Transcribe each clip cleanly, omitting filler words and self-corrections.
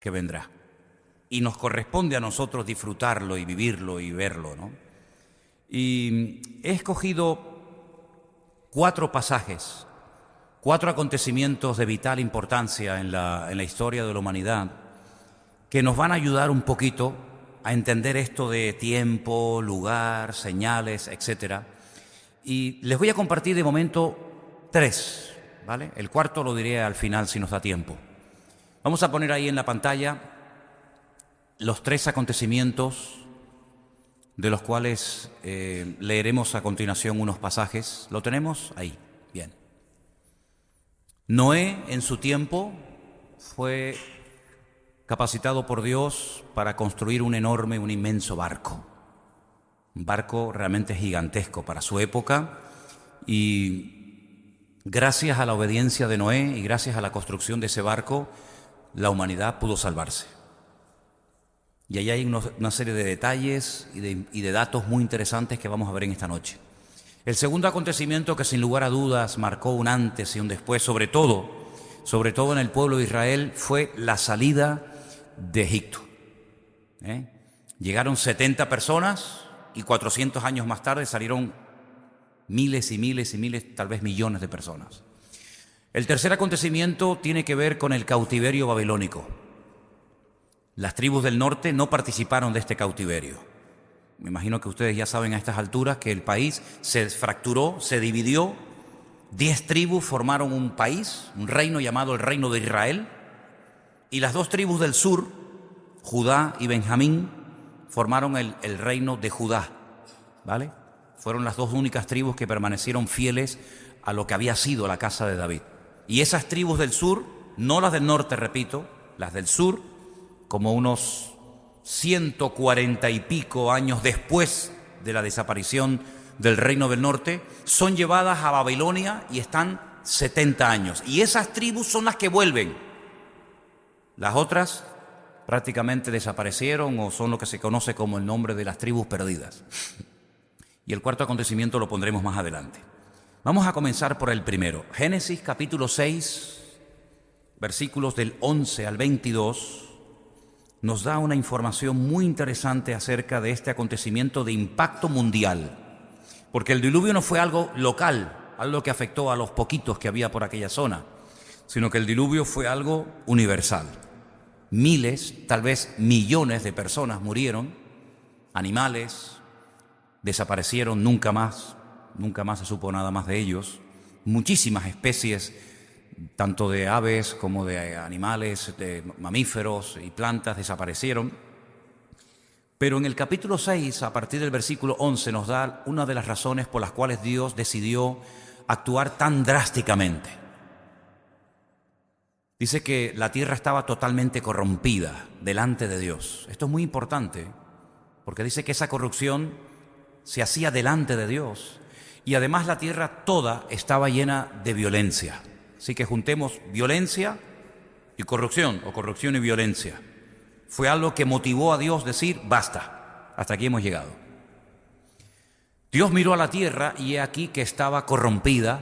que vendrá. Y nos corresponde a nosotros disfrutarlo y vivirlo y verlo, ¿no? Y he escogido 4 pasajes, 4 acontecimientos de vital importancia en la historia de la humanidad que nos van a ayudar un poquito a entender esto de tiempo, lugar, señales, etc. Y les voy a compartir de momento 3, ¿vale? El cuarto lo diré al final si nos da tiempo. Vamos a poner ahí en la pantalla los 3 acontecimientos de los cuales leeremos a continuación unos pasajes. ¿Lo tenemos? Ahí, bien. Noé, en su tiempo, fue capacitado por Dios para construir un inmenso barco. Un barco realmente gigantesco para su época, y gracias a la obediencia de Noé y gracias a la construcción de ese barco, la humanidad pudo salvarse. Y ahí hay una serie de detalles y de datos muy interesantes que vamos a ver en esta noche. El segundo acontecimiento que sin lugar a dudas marcó un antes y un después, sobre todo en el pueblo de Israel, fue la salida de Egipto. Llegaron 70 personas y 400 años más tarde salieron miles y miles y miles, tal vez millones de personas. El tercer acontecimiento tiene que ver con el cautiverio babilónico. Las tribus del norte no participaron de este cautiverio. Me imagino que ustedes ya saben a estas alturas que el país se fracturó, se dividió. 10 tribus formaron un país, un reino llamado el Reino de Israel. Y las 2 tribus del sur, Judá y Benjamín, formaron el reino de Judá, ¿vale? Fueron las 2 únicas tribus que permanecieron fieles a lo que había sido la casa de David. Y esas tribus del sur, no las del norte, repito, las del sur, como unos 140 y pico años después de la desaparición del reino del norte, son llevadas a Babilonia y están 70 años. Y esas tribus son las que vuelven. Las otras prácticamente desaparecieron o son lo que se conoce como el nombre de las tribus perdidas. Y el cuarto acontecimiento lo pondremos más adelante. Vamos a comenzar por el primero. Génesis capítulo 6, versículos del 11 al 22, nos da una información muy interesante acerca de este acontecimiento de impacto mundial. Porque el diluvio no fue algo local, algo que afectó a los poquitos que había por aquella zona, sino que el diluvio fue algo universal. Miles, tal vez millones de personas murieron, animales desaparecieron, nunca más se supo nada más de ellos. Muchísimas especies, tanto de aves como de animales, de mamíferos y plantas, desaparecieron. Pero en el capítulo 6, a partir del versículo 11, nos da una de las razones por las cuales Dios decidió actuar tan drásticamente. Dice que la tierra estaba totalmente corrompida delante de Dios. Esto es muy importante, porque dice que esa corrupción se hacía delante de Dios. Y además la tierra toda estaba llena de violencia. Así que juntemos violencia y corrupción, o corrupción y violencia. Fue algo que motivó a Dios a decir, basta, hasta aquí hemos llegado. Dios miró a la tierra y he aquí que estaba corrompida,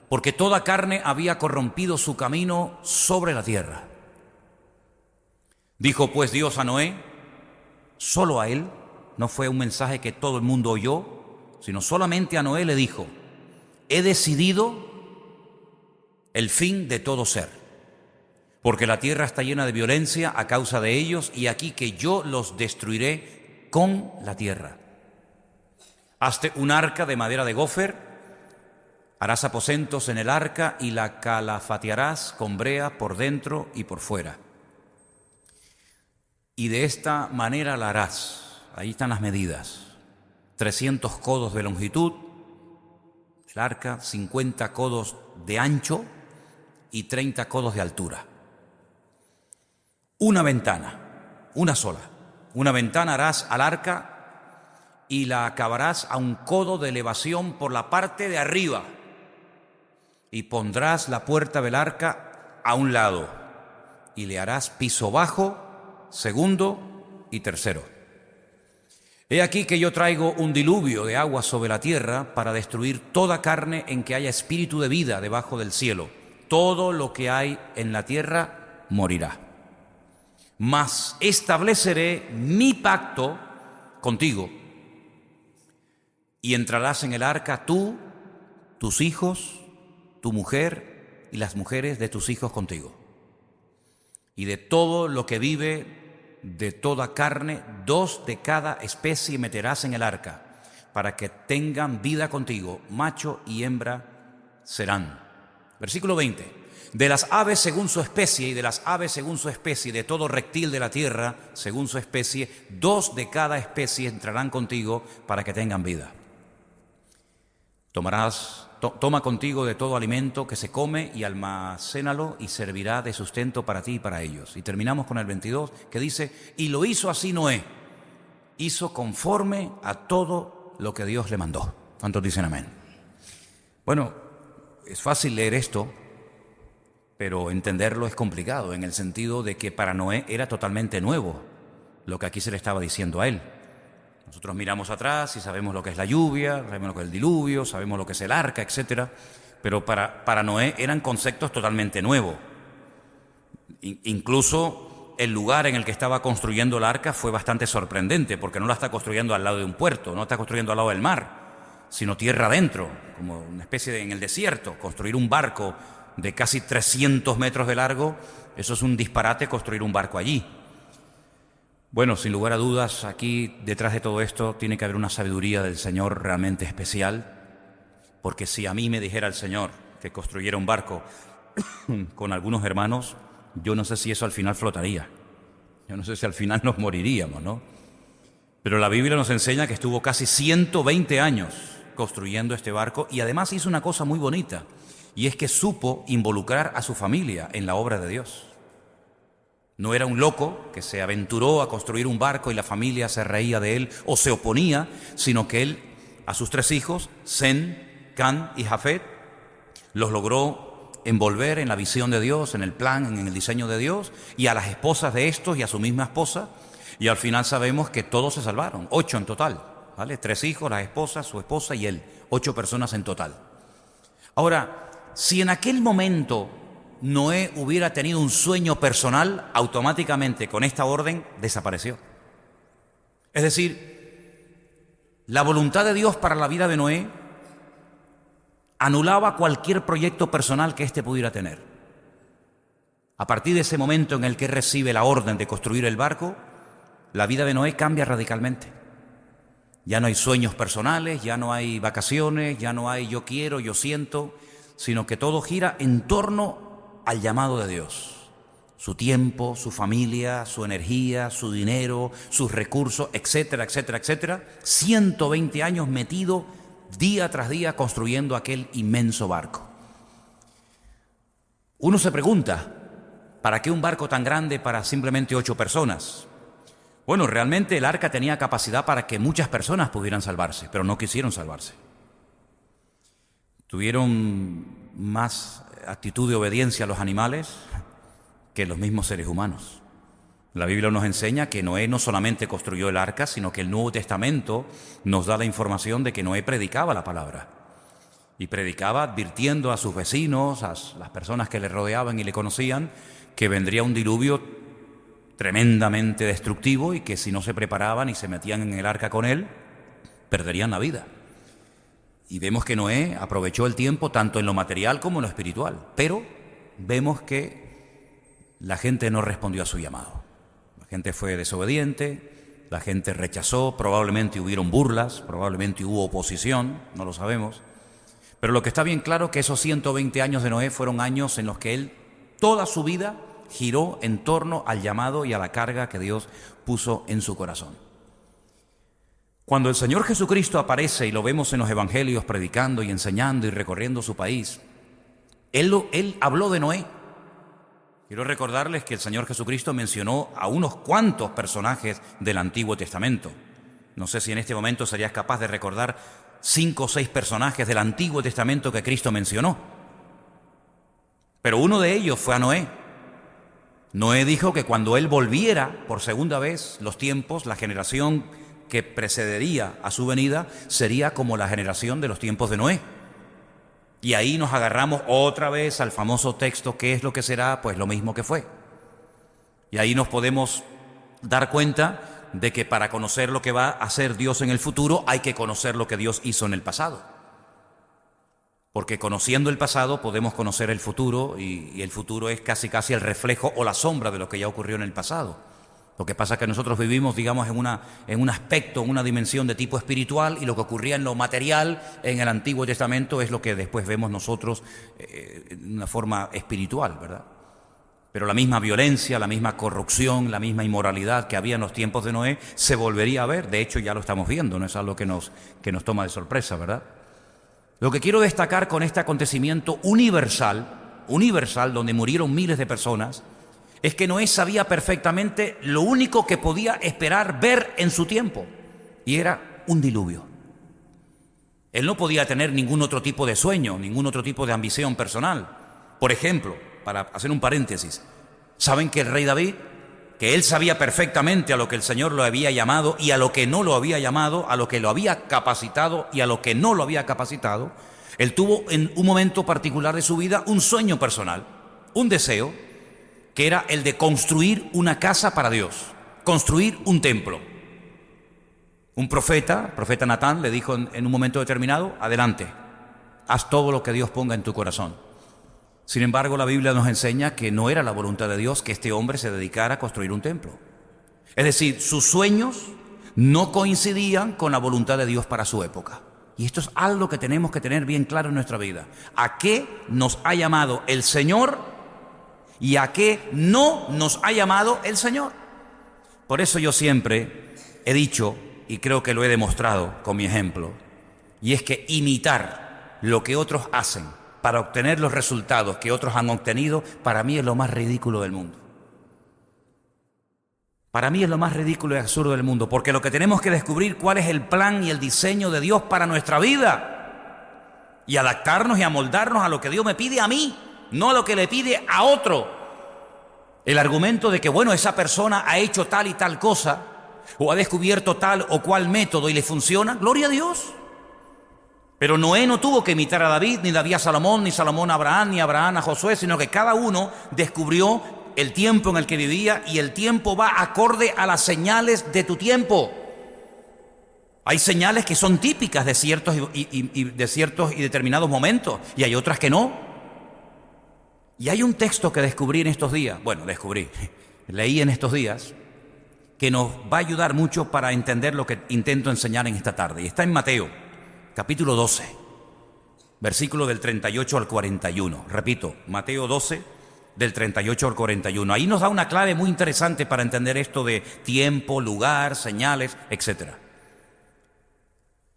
porque toda carne había corrompido su camino sobre la tierra. Dijo pues Dios a Noé, solo a él, no fue un mensaje que todo el mundo oyó, sino solamente a Noé le dijo, he decidido el fin de todo ser, porque la tierra está llena de violencia a causa de ellos, y aquí que yo los destruiré con la tierra. Hazte un arca de madera de gofer, harás aposentos en el arca y la calafatearás con brea por dentro y por fuera. Y de esta manera la harás. Ahí están las medidas. 300 codos de longitud del arca, 50 codos de ancho y 30 codos de altura. Una ventana, una sola. Una ventana harás al arca y la acabarás a un codo de elevación por la parte de arriba. Y pondrás la puerta del arca a un lado y le harás piso bajo, segundo y tercero. He aquí que yo traigo un diluvio de agua sobre la tierra para destruir toda carne en que haya espíritu de vida debajo del cielo. Todo lo que hay en la tierra morirá. Mas estableceré mi pacto contigo, y entrarás en el arca tú, tus hijos, tu mujer y las mujeres de tus hijos contigo. Y de todo lo que vive, de toda carne, 2 de cada especie meterás en el arca, para que tengan vida contigo, macho y hembra serán. Versículo 20. De las aves según su especie, y de las aves según su especie, de todo reptil de la tierra según su especie, 2 de cada especie entrarán contigo para que tengan vida. Toma contigo de todo alimento que se come y almacénalo, y servirá de sustento para ti y para ellos. Y terminamos con el 22, que dice: y lo hizo así Noé, hizo conforme a todo lo que Dios le mandó. ¿Cuántos dicen amén? Bueno, es fácil leer esto, pero entenderlo es complicado, en el sentido de que para Noé era totalmente nuevo lo que aquí se le estaba diciendo a él. Nosotros miramos atrás y sabemos lo que es la lluvia, sabemos lo que es el diluvio, sabemos lo que es el arca, etc. Pero para Noé eran conceptos totalmente nuevos. Incluso el lugar en el que estaba construyendo el arca fue bastante sorprendente, porque no la está construyendo al lado de un puerto, no la está construyendo al lado del mar, sino tierra adentro, como una especie de en el desierto. Construir un barco de casi 300 metros de largo, eso es un disparate, construir un barco allí. Bueno, sin lugar a dudas, aquí detrás de todo esto tiene que haber una sabiduría del Señor realmente especial, porque si a mí me dijera el Señor que construyera un barco con algunos hermanos, yo no sé si eso al final flotaría, yo no sé si al final nos moriríamos, ¿no? Pero la Biblia nos enseña que estuvo casi 120 años construyendo este barco, y además hizo una cosa muy bonita, y es que supo involucrar a su familia en la obra de Dios. No era un loco que se aventuró a construir un barco y la familia se reía de él o se oponía, sino que él, a sus 3 hijos, Sem, Cam y Jafet, los logró envolver en la visión de Dios, en el plan, en el diseño de Dios, y a las esposas de estos y a su misma esposa, y al final sabemos que todos se salvaron, 8 en total, ¿vale? 3 hijos, las esposas, su esposa y él, 8 personas en total. Ahora, si en aquel momento Noé hubiera tenido un sueño personal, automáticamente con esta orden desapareció. Es decir, la voluntad de Dios para la vida de Noé anulaba cualquier proyecto personal que éste pudiera tener. A partir de ese momento en el que recibe la orden de construir el barco, la vida de Noé cambia radicalmente. Ya no hay sueños personales, ya no hay vacaciones, ya no hay yo quiero, yo siento, sino que todo gira en torno al llamado de Dios. Su tiempo, su familia, su energía, su dinero, sus recursos, etcétera, etcétera, etcétera. 120 años metido día tras día construyendo aquel inmenso barco. Uno se pregunta, ¿para qué un barco tan grande para simplemente 8 personas? Bueno, realmente el arca tenía capacidad para que muchas personas pudieran salvarse, pero no quisieron salvarse. Tuvieron más actitud de obediencia a los animales que los mismos seres humanos. La Biblia nos enseña que Noé no solamente construyó el arca, sino que el Nuevo Testamento nos da la información de que Noé predicaba la palabra. Y predicaba advirtiendo a sus vecinos, a las personas que le rodeaban y le conocían, que vendría un diluvio tremendamente destructivo y que si no se preparaban y se metían en el arca con él, perderían la vida. Y vemos que Noé aprovechó el tiempo tanto en lo material como en lo espiritual. Pero vemos que la gente no respondió a su llamado. La gente fue desobediente, la gente rechazó, probablemente hubieron burlas, probablemente hubo oposición, no lo sabemos. Pero lo que está bien claro es que esos 120 años de Noé fueron años en los que él, toda su vida, giró en torno al llamado y a la carga que Dios puso en su corazón. Cuando el Señor Jesucristo aparece y lo vemos en los evangelios predicando y enseñando y recorriendo su país, Él habló de Noé. Quiero recordarles que el Señor Jesucristo mencionó a unos cuantos personajes del Antiguo Testamento. No sé si en este momento serías capaz de recordar 5 o 6 personajes del Antiguo Testamento que Cristo mencionó. Pero uno de ellos fue a Noé. Noé dijo que cuando Él volviera por segunda vez, los tiempos, la generación que precedería a su venida sería como la generación de los tiempos de Noé. Y ahí nos agarramos otra vez al famoso texto, ¿qué es lo que será? Pues lo mismo que fue. Y ahí nos podemos dar cuenta de que para conocer lo que va a hacer Dios en el futuro hay que conocer lo que Dios hizo en el pasado. Porque conociendo el pasado podemos conocer el futuro, y el futuro es casi el reflejo o la sombra de lo que ya ocurrió en el pasado. Lo que pasa es que nosotros vivimos, digamos, en un aspecto, en una dimensión de tipo espiritual, y lo que ocurría en lo material en el Antiguo Testamento es lo que después vemos nosotros en una forma espiritual, ¿verdad? Pero la misma violencia, la misma corrupción, la misma inmoralidad que había en los tiempos de Noé se volvería a ver. De hecho, ya lo estamos viendo, no es algo que nos toma de sorpresa, ¿verdad? Lo que quiero destacar con este acontecimiento universal, donde murieron miles de personas, es que Noé sabía perfectamente lo único que podía esperar ver en su tiempo, y era un diluvio. Él no podía tener ningún otro tipo de sueño, ningún otro tipo de ambición personal. Por ejemplo, para hacer un paréntesis, ¿saben que el rey David, que él sabía perfectamente a lo que el Señor lo había llamado y a lo que no lo había llamado, a lo que lo había capacitado y a lo que no lo había capacitado? Él tuvo en un momento particular de su vida un sueño personal, un deseo, que era el de construir una casa para Dios, construir un templo. Un profeta Natán, le dijo en un momento determinado: adelante, haz todo lo que Dios ponga en tu corazón. Sin embargo, la Biblia nos enseña que no era la voluntad de Dios que este hombre se dedicara a construir un templo. Es decir, sus sueños no coincidían con la voluntad de Dios para su época. Y esto es algo que tenemos que tener bien claro en nuestra vida. ¿A qué nos ha llamado el Señor y a qué no nos ha llamado el Señor? Por eso yo siempre he dicho, y creo que lo he demostrado con mi ejemplo, y es que imitar lo que otros hacen para obtener los resultados que otros han obtenido, para mí es lo más ridículo del mundo. Para mí es lo más ridículo y absurdo del mundo, porque lo que tenemos que descubrir cuál es el plan y el diseño de Dios para nuestra vida, y adaptarnos y amoldarnos a lo que Dios me pide a mí, no a lo que le pide a otro. El argumento de que, bueno, esa persona ha hecho tal y tal cosa, o ha descubierto tal o cual método y le funciona, gloria a Dios. Pero Noé no tuvo que imitar a David, ni David a Salomón, ni Salomón a Abraham, ni Abraham a Josué, sino que cada uno descubrió el tiempo en el que vivía, y el tiempo va acorde a las señales de tu tiempo. Hay señales que son típicas de ciertos y determinados momentos, y hay otras que no. Y hay un texto que descubrí en estos días, leí en estos días, que nos va a ayudar mucho para entender lo que intento enseñar en esta tarde. Y está en Mateo, capítulo 12, versículo del 38 al 41. Repito, Mateo 12, del 38 al 41. Ahí nos da una clave muy interesante para entender esto de tiempo, lugar, señales, etc.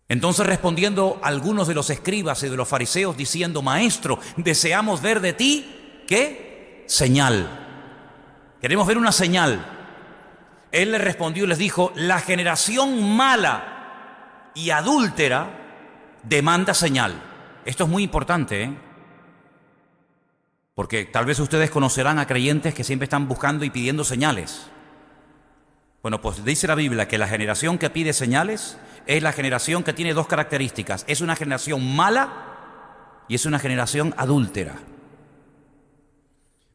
Entonces, respondiendo algunos de los escribas y de los fariseos, diciendo: Maestro, deseamos ver de ti, ¿qué? Señal. Queremos ver una señal. Él les respondió y les dijo: la generación mala y adúltera demanda señal. Esto es muy importante, porque tal vez ustedes conocerán a creyentes que siempre están buscando y pidiendo señales. Bueno, pues dice la Biblia que la generación que pide señales es la generación que tiene dos características: es una generación mala y es una generación adúltera.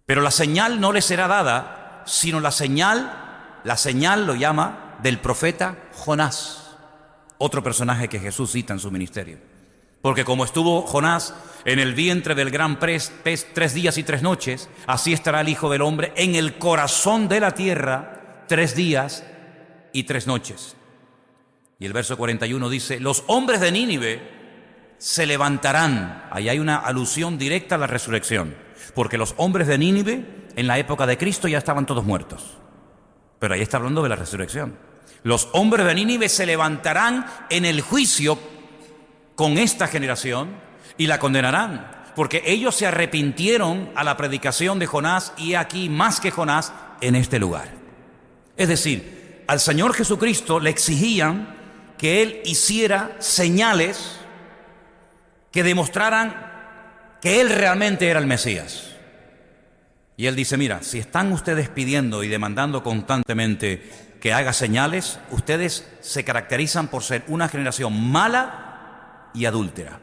Pero la señal no les será dada, sino la señal lo llama del profeta Jonás, otro personaje que Jesús cita en su ministerio. Porque como estuvo Jonás en el vientre del gran pez 3 días y 3 noches, así estará el Hijo del Hombre en el corazón de la tierra 3 días y 3 noches. Y el verso 41 dice: los hombres de Nínive se levantarán. Ahí hay una alusión directa a la resurrección, porque los hombres de Nínive en la época de Cristo ya estaban todos muertos. Pero ahí está hablando de la resurrección. Los hombres de Nínive se levantarán en el juicio con esta generación y la condenarán, porque ellos se arrepintieron a la predicación de Jonás, y aquí más que Jonás en este lugar. Es decir, al Señor Jesucristo le exigían que Él hiciera señales que demostraran que Él realmente era el Mesías. Y Él dice: mira, si están ustedes pidiendo y demandando constantemente que haga señales, ustedes se caracterizan por ser una generación mala y adúltera.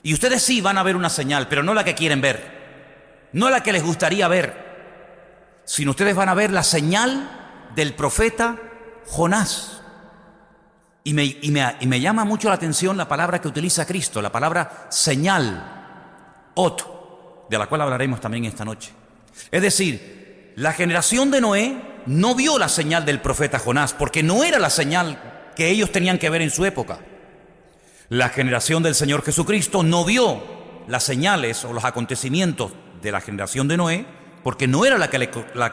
Y ustedes sí van a ver una señal, pero no la que quieren ver, no la que les gustaría ver, sino ustedes van a ver la señal del profeta Jonás. Y me llama mucho la atención la palabra que utiliza Cristo, la palabra señal, ot, de la cual hablaremos también esta noche. Es decir, la generación de Noé no vio la señal del profeta Jonás, porque no era la señal que ellos tenían que ver en su época. La generación del Señor Jesucristo no vio las señales o los acontecimientos de la generación de Noé, porque no era la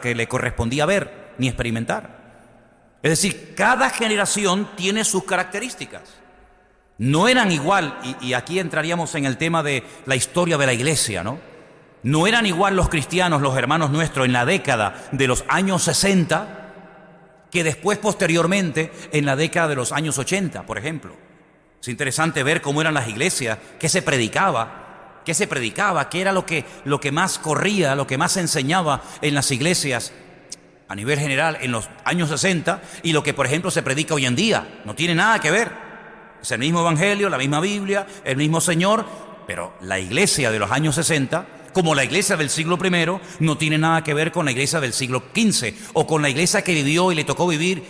que le correspondía ver ni experimentar. Es decir, cada generación tiene sus características. No eran igual, y aquí entraríamos en el tema de la historia de la iglesia, ¿no? No eran igual los cristianos, los hermanos nuestros, en la década de los años 60, que después, posteriormente, en la década de los años 80, por ejemplo. Es interesante ver cómo eran las iglesias, qué se predicaba, qué era lo que más corría, lo que más se enseñaba en las iglesias a nivel general en los años 60 y lo que, por ejemplo, se predica hoy en día. No tiene nada que ver. Es el mismo evangelio, la misma Biblia, el mismo Señor, pero la iglesia de los años 60, como la iglesia del siglo I, no tiene nada que ver con la iglesia del siglo XV o con la iglesia que vivió y le tocó vivir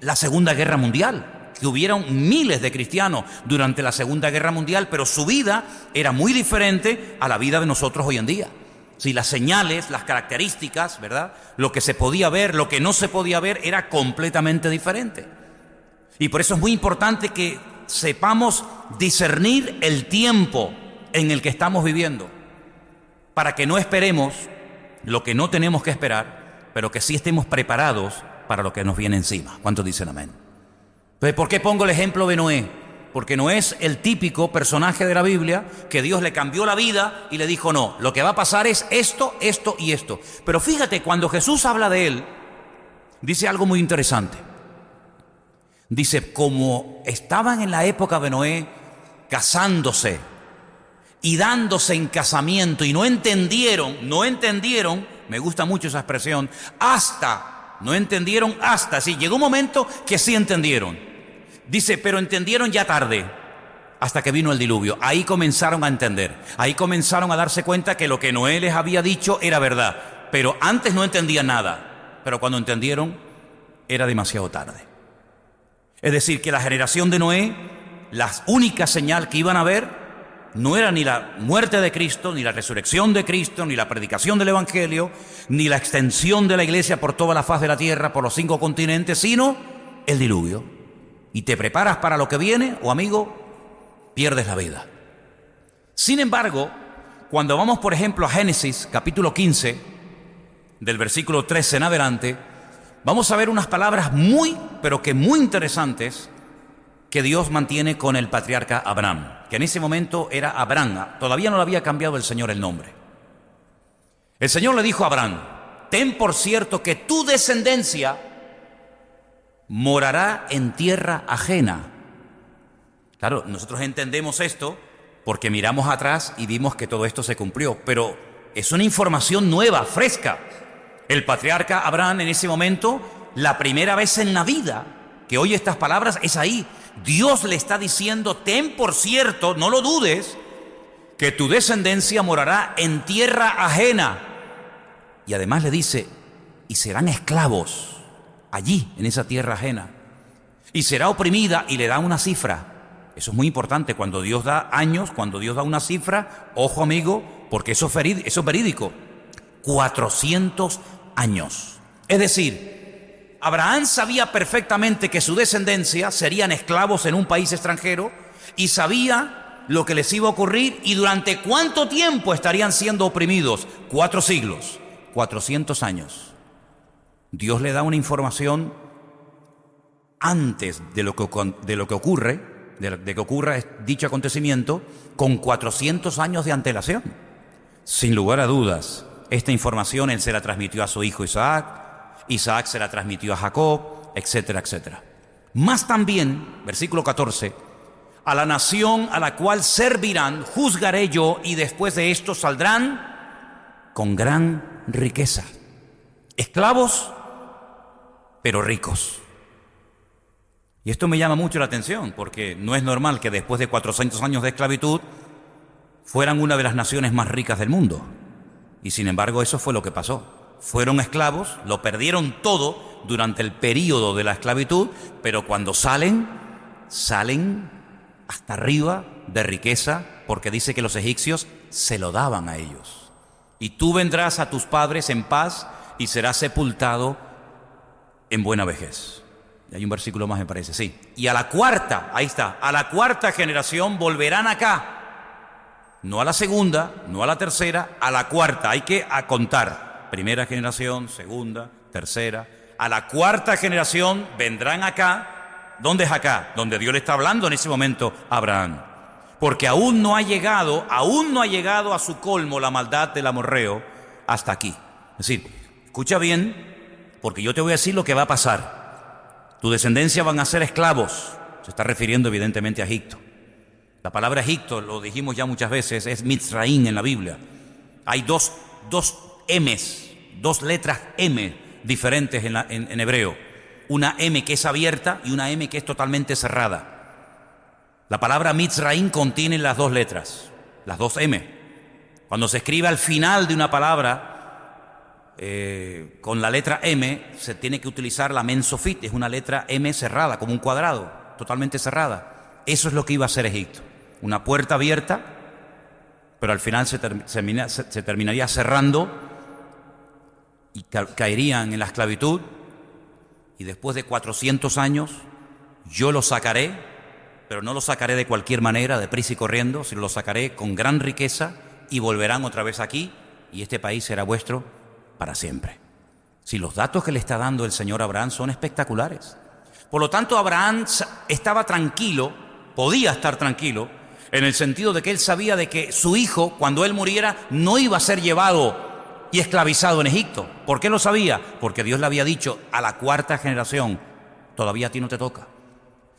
la Segunda Guerra Mundial, que hubieron miles de cristianos durante la Segunda Guerra Mundial, pero su vida era muy diferente a la vida de nosotros hoy en día. Sí, las señales, las características, ¿verdad? Lo que se podía ver, lo que no se podía ver, era completamente diferente. Y por eso es muy importante que sepamos discernir el tiempo en el que estamos viviendo, para que no esperemos lo que no tenemos que esperar, pero que sí estemos preparados para lo que nos viene encima. ¿Cuántos dicen amén? Entonces, ¿por qué pongo el ejemplo de Noé? Porque Noé es el típico personaje de la Biblia que Dios le cambió la vida y le dijo: no, lo que va a pasar es esto, esto y esto. Pero fíjate, cuando Jesús habla de él, dice algo muy interesante. Dice, como estaban en la época de Noé casándose y dándose en casamiento y no entendieron, me gusta mucho esa expresión, no entendieron hasta, sí, llegó un momento que sí entendieron. Dice, pero entendieron ya tarde, hasta que vino el diluvio. Ahí comenzaron a entender, ahí comenzaron a darse cuenta que lo que Noé les había dicho era verdad, pero antes no entendían nada, pero cuando entendieron era demasiado tarde. Es decir, que la generación de Noé, la única señal que iban a ver no era ni la muerte de Cristo, ni la resurrección de Cristo, ni la predicación del Evangelio, ni la extensión de la iglesia por toda la faz de la tierra, por los 5 continentes, sino el diluvio. Y te preparas para lo que viene, o amigo, pierdes la vida. Sin embargo, cuando vamos, por ejemplo, a Génesis, capítulo 15, del versículo 13 en adelante, vamos a ver unas palabras muy, pero que muy interesantes que Dios mantiene con el patriarca Abraham, que en ese momento era Abraham, todavía no le había cambiado el Señor el nombre. El Señor le dijo a Abraham: ten por cierto que tu descendencia morará en tierra ajena. Claro, nosotros entendemos esto porque miramos atrás y vimos que todo esto se cumplió, pero es una información nueva, fresca. El patriarca Abraham en ese momento, la primera vez en la vida que oye estas palabras, es ahí. Dios le está diciendo: ten por cierto, no lo dudes, que tu descendencia morará en tierra ajena. Y además le dice: y serán esclavos allí, en esa tierra ajena, y será oprimida, y le da una cifra. Eso es muy importante. Cuando Dios da años, cuando Dios da una cifra, ojo amigo, porque eso es verídico. 400 años. Es decir, Abraham sabía perfectamente que su descendencia serían esclavos en un país extranjero, y sabía lo que les iba a ocurrir y durante cuánto tiempo estarían siendo oprimidos. 4 siglos, 400 años. Dios le da una información antes de que ocurra dicho acontecimiento, con 400 años de antelación. Sin lugar a dudas, esta información él se la transmitió a su hijo Isaac, Isaac se la transmitió a Jacob, etcétera, etcétera. Más también, versículo 14, a la nación a la cual servirán, juzgaré yo, y después de esto saldrán con gran riqueza. Esclavos, pero ricos. Y esto me llama mucho la atención, porque no es normal que después de 400 años de esclavitud fueran una de las naciones más ricas del mundo. Y sin embargo eso fue lo que pasó. fueron esclavos, lo perdieron todo durante el período de la esclavitud, pero cuando salen hasta arriba de riqueza, porque dice que los egipcios se lo daban a ellos. Y tú vendrás a tus padres en paz y serás sepultado en buena vejez. Hay un versículo más, me parece, sí. Y a la cuarta, ahí está, a la cuarta generación volverán acá. No a la segunda, no a la tercera, a la cuarta. Hay que contar. Primera generación, segunda, tercera. A la cuarta generación vendrán acá. ¿Dónde es acá? Donde Dios le está hablando en ese momento a Abraham. Porque aún no ha llegado a su colmo la maldad del amorreo hasta aquí. Es decir, escucha bien, porque yo te voy a decir lo que va a pasar. Tu descendencia van a ser esclavos. Se está refiriendo evidentemente a Egipto. La palabra Egipto, lo dijimos ya muchas veces, es Mitzraim en la Biblia. Hay dos M's, dos letras M diferentes en hebreo. Una M que es abierta y una M que es totalmente cerrada. La palabra Mitzraim contiene las dos letras, las dos M. Cuando se escribe al final de una palabra con la letra M, se tiene que utilizar la Mensofit, es una letra M cerrada, como un cuadrado, totalmente cerrada. Eso es lo que iba a ser Egipto. Una puerta abierta, pero al final se terminaría cerrando y caerían en la esclavitud. Y después de 400 años, yo los sacaré, pero no los sacaré de cualquier manera, deprisa y corriendo, sino los sacaré con gran riqueza y volverán otra vez aquí y este país será vuestro para siempre. Si los datos que le está dando el Señor a Abraham son espectaculares. Por lo tanto, Abraham estaba tranquilo, podía estar tranquilo, en el sentido de que él sabía de que su hijo, cuando él muriera, no iba a ser llevado y esclavizado en Egipto. ¿Por qué lo sabía? Porque Dios le había dicho a la cuarta generación, todavía a ti no te toca.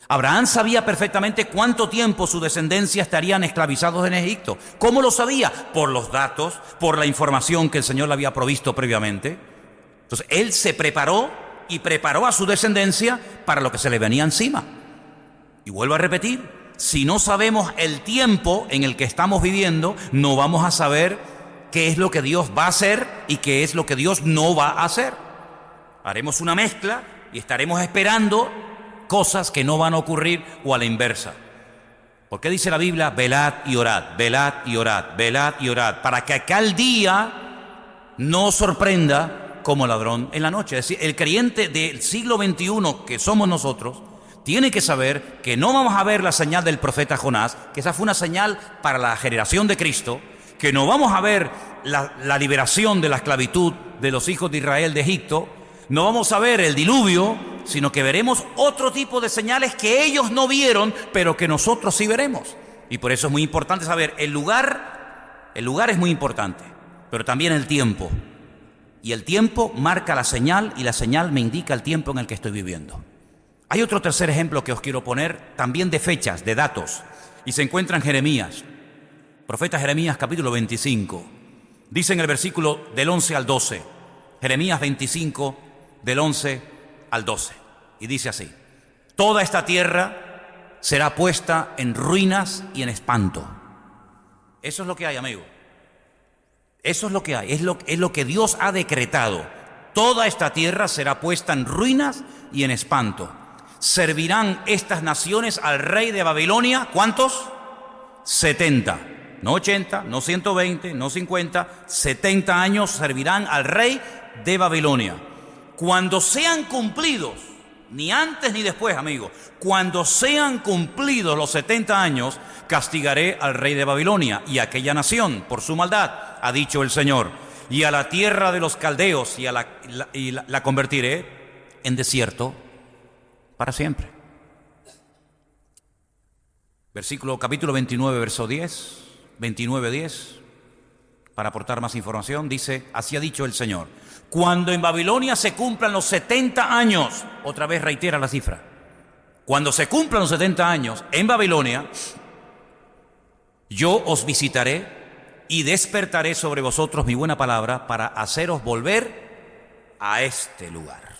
Abraham sabía perfectamente cuánto tiempo su descendencia estarían esclavizados en Egipto. ¿Cómo lo sabía? Por los datos, por la información que el Señor le había provisto previamente. Entonces, él se preparó y preparó a su descendencia para lo que se le venía encima. Y vuelvo a repetir, si no sabemos el tiempo en el que estamos viviendo, no vamos a saber qué es lo que Dios va a hacer y qué es lo que Dios no va a hacer. Haremos una mezcla y estaremos esperando cosas que no van a ocurrir o a la inversa. ¿Por qué dice la Biblia? Velad y orad, velad y orad, velad y orad, para que aquel día no os sorprenda como ladrón en la noche. Es decir, el creyente del siglo XXI que somos nosotros tiene que saber que no vamos a ver la señal del profeta Jonás, que esa fue una señal para la generación de Cristo, que no vamos a ver la liberación de la esclavitud de los hijos de Israel de Egipto, no vamos a ver el diluvio, sino que veremos otro tipo de señales que ellos no vieron, pero que nosotros sí veremos. Y por eso es muy importante saber, el lugar es muy importante, pero también el tiempo. Y el tiempo marca la señal y la señal me indica el tiempo en el que estoy viviendo. Hay otro tercer ejemplo que os quiero poner, también de fechas, de datos, y se encuentra en Jeremías. Profeta Jeremías, capítulo 25. Dice en el versículo del 11 al 12. Jeremías 25, del 11 al 12. Y dice así: toda esta tierra será puesta en ruinas y en espanto. Eso es lo que hay, amigo. Eso es lo que hay, es lo que Dios ha decretado. Toda esta tierra será puesta en ruinas y en espanto. Servirán estas naciones al rey de Babilonia, ¿cuántos? 70, no 80, no 120, no 50, 70 años servirán al rey de Babilonia. Cuando sean cumplidos, ni antes ni después, amigo, cuando sean cumplidos los 70 años, castigaré al rey de Babilonia y a aquella nación por su maldad, ha dicho el Señor, y a la tierra de los caldeos y la convertiré en desierto para siempre. Capítulo 29, verso 10, 29, 10, para aportar más información, dice, así ha dicho el Señor, cuando en Babilonia se cumplan los 70 años, otra vez reitera la cifra, cuando se cumplan los 70 años en Babilonia, yo os visitaré y despertaré sobre vosotros mi buena palabra para haceros volver a este lugar.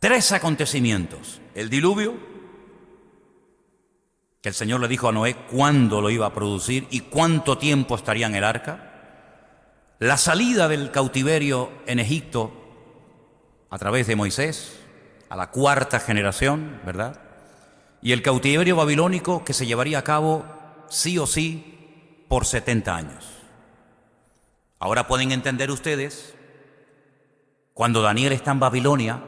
3 acontecimientos: el diluvio, que el Señor le dijo a Noé cuándo lo iba a producir y cuánto tiempo estaría en el arca; La salida del cautiverio en Egipto a través de Moisés, a la cuarta generación, ¿verdad? Y el cautiverio babilónico que se llevaría a cabo sí o sí por 70 años. Ahora pueden entender ustedes, cuando Daniel está en Babilonia,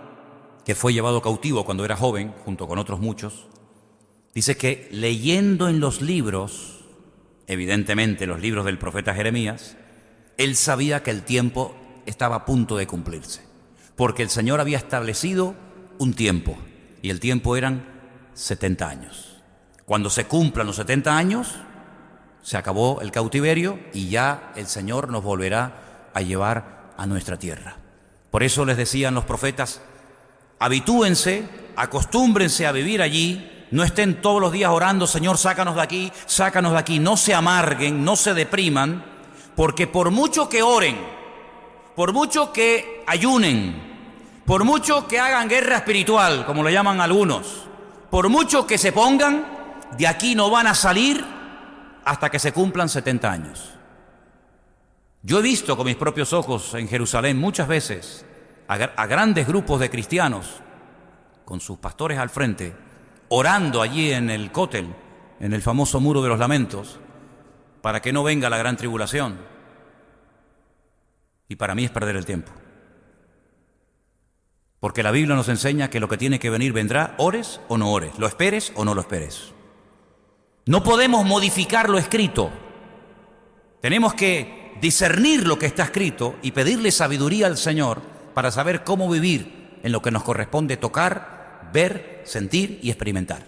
que fue llevado cautivo cuando era joven, junto con otros muchos, dice que leyendo en los libros, evidentemente los libros del profeta Jeremías, él sabía que el tiempo estaba a punto de cumplirse, porque el Señor había establecido un tiempo, y el tiempo eran 70 años. Cuando se cumplan los 70 años, se acabó el cautiverio y ya el Señor nos volverá a llevar a nuestra tierra. Por eso les decían los profetas, habitúense, acostúmbrense a vivir allí, no estén todos los días orando, Señor, sácanos de aquí, no se amarguen, no se depriman, porque por mucho que oren, por mucho que ayunen, por mucho que hagan guerra espiritual, como lo llaman algunos, por mucho que se pongan, de aquí no van a salir hasta que se cumplan 70 años. Yo he visto con mis propios ojos en Jerusalén muchas veces a grandes grupos de cristianos, con sus pastores al frente, orando allí en el cótel, en el famoso muro de los lamentos, para que no venga la gran tribulación. Y para mí es perder el tiempo. Porque la Biblia nos enseña que lo que tiene que venir vendrá, ores o no ores, lo esperes o no lo esperes. No podemos modificar lo escrito. Tenemos que discernir lo que está escrito y pedirle sabiduría al Señor para saber cómo vivir en lo que nos corresponde tocar, ver, sentir y experimentar.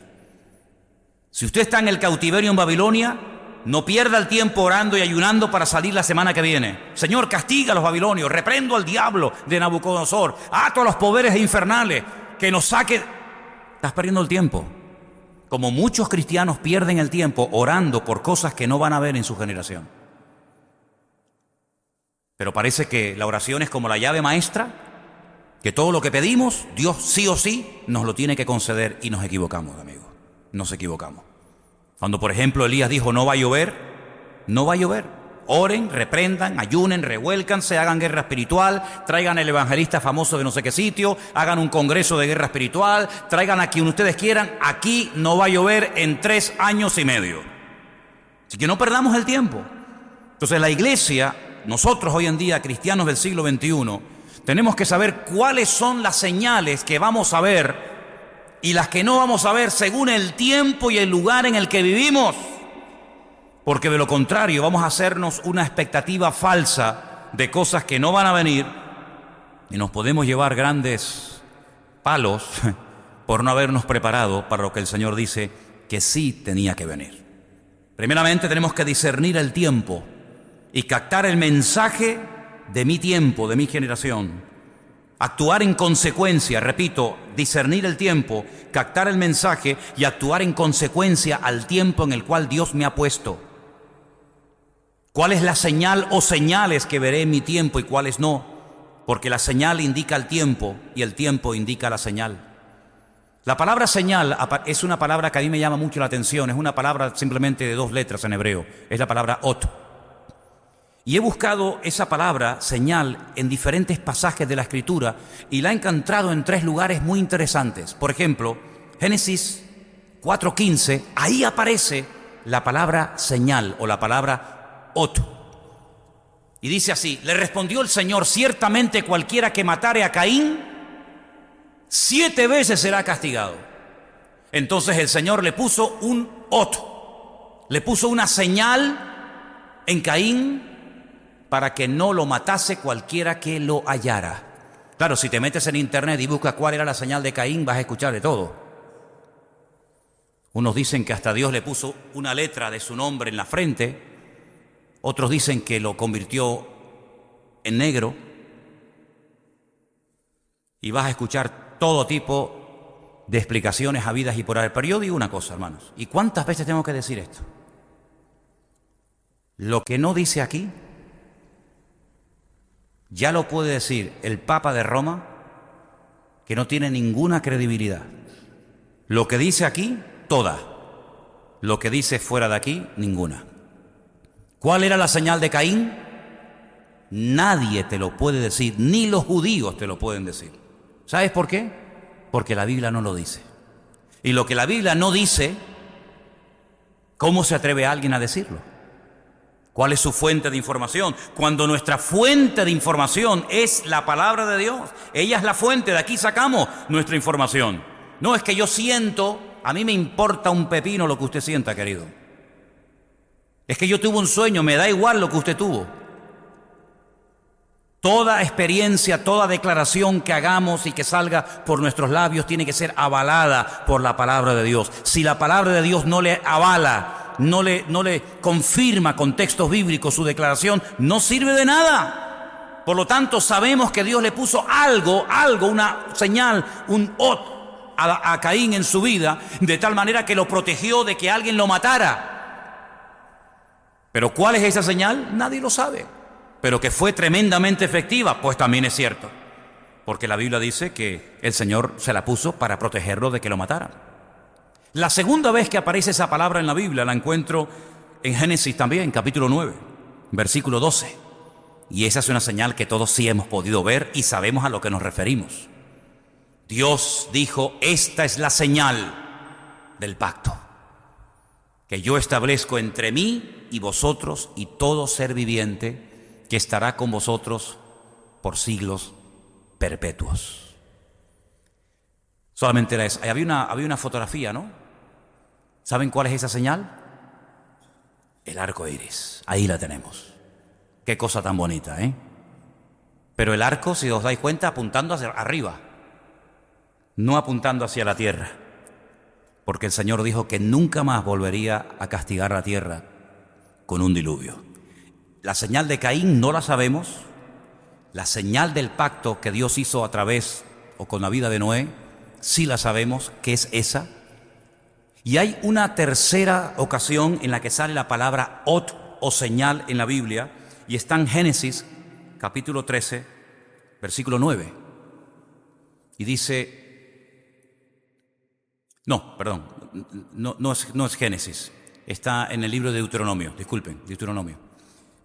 Si usted está en el cautiverio en Babilonia, no pierda el tiempo orando y ayunando para salir la semana que viene. Señor, castiga a los babilonios, reprendo al diablo de Nabucodonosor, ato a los poderes infernales, que nos saque. Estás perdiendo el tiempo. Como muchos cristianos pierden el tiempo orando por cosas que no van a ver en su generación. Pero parece que la oración es como la llave maestra, que todo lo que pedimos, Dios sí o sí nos lo tiene que conceder, y nos equivocamos, amigos. Nos equivocamos. Cuando, por ejemplo, Elías dijo, no va a llover, no va a llover. Oren, reprendan, ayunen, revuélcanse, hagan guerra espiritual, traigan el evangelista famoso de no sé qué sitio, hagan un congreso de guerra espiritual, traigan a quien ustedes quieran, aquí no va a llover en 3 años y medio. Así que no perdamos el tiempo. Entonces la iglesia, nosotros hoy en día, cristianos del siglo XXI, tenemos que saber cuáles son las señales que vamos a ver y las que no vamos a ver según el tiempo y el lugar en el que vivimos. Porque de lo contrario vamos a hacernos una expectativa falsa de cosas que no van a venir y nos podemos llevar grandes palos por no habernos preparado para lo que el Señor dice que sí tenía que venir. Primeramente tenemos que discernir el tiempo y captar el mensaje de mi tiempo, de mi generación. Actuar en consecuencia, repito, discernir el tiempo, captar el mensaje y actuar en consecuencia al tiempo en el cual Dios me ha puesto. ¿Cuál es la señal o señales que veré en mi tiempo y cuáles no? Porque la señal indica el tiempo y el tiempo indica la señal. La palabra señal es una palabra que a mí me llama mucho la atención, es una palabra simplemente de 2 letras en hebreo, es la palabra ot. Y he buscado esa palabra, señal, en diferentes pasajes de la Escritura y la he encontrado en 3 lugares muy interesantes. Por ejemplo, Génesis 4:15, ahí aparece la palabra señal o la palabra ot. Y dice así, le respondió el Señor, ciertamente cualquiera que matare a Caín, 7 veces será castigado. Entonces el Señor le puso un ot, le puso una señal en Caín, para que no lo matase cualquiera que lo hallara. Claro, si te metes en internet y buscas cuál era la señal de Caín, vas a escuchar de todo. Unos dicen que hasta Dios le puso una letra de su nombre en la frente, otros dicen que lo convirtió en negro, y vas a escuchar todo tipo de explicaciones habidas y por haber. Pero yo digo una cosa, hermanos, ¿y cuántas veces tengo que decir esto? Lo que no dice aquí, ya lo puede decir el Papa de Roma, que no tiene ninguna credibilidad. Lo que dice aquí, toda. Lo que dice fuera de aquí, ninguna. ¿Cuál era la señal de Caín? Nadie te lo puede decir, ni los judíos te lo pueden decir. ¿Sabes por qué? Porque la Biblia no lo dice. Y lo que la Biblia no dice, ¿cómo se atreve alguien a decirlo? ¿Cuál es su fuente de información? Cuando nuestra fuente de información es la palabra de Dios. Ella es la fuente, de aquí sacamos nuestra información. No es que yo siento, a mí me importa un pepino lo que usted sienta, querido. Es que yo tuve un sueño, me da igual lo que usted tuvo. Toda experiencia, toda declaración que hagamos y que salga por nuestros labios tiene que ser avalada por la palabra de Dios. Si la palabra de Dios no le avala, no le confirma con textos bíblicos su declaración, no sirve de nada. Por lo tanto, sabemos que Dios le puso algo, una señal, un ot a Caín en su vida, de tal manera que lo protegió de que alguien lo matara. Pero ¿cuál es esa señal? Nadie lo sabe. Pero que fue tremendamente efectiva, pues también es cierto. Porque la Biblia dice que el Señor se la puso para protegerlo de que lo mataran. La segunda vez que aparece esa palabra en la Biblia la encuentro en Génesis también, capítulo 9, versículo 12. Y esa es una señal que todos sí hemos podido ver y sabemos a lo que nos referimos. Dios dijo, esta es la señal del pacto que yo establezco entre mí y vosotros y todo ser viviente que estará con vosotros por siglos perpetuos. Solamente era eso. Había una fotografía, ¿no? ¿Saben cuál es esa señal? El arco iris. Ahí la tenemos. Qué cosa tan bonita, ¿eh? Pero el arco, si os dais cuenta, apuntando hacia arriba, no apuntando hacia la tierra. Porque el Señor dijo que nunca más volvería a castigar la tierra con un diluvio. La señal de Caín no la sabemos. La señal del pacto que Dios hizo a través o con la vida de Noé, sí la sabemos, que es esa. Y hay una tercera ocasión en la que sale la palabra ot o señal en la Biblia, y está en Génesis, capítulo 13, versículo 9. Y dice... No es Génesis, está en el libro de Deuteronomio, disculpen, Deuteronomio.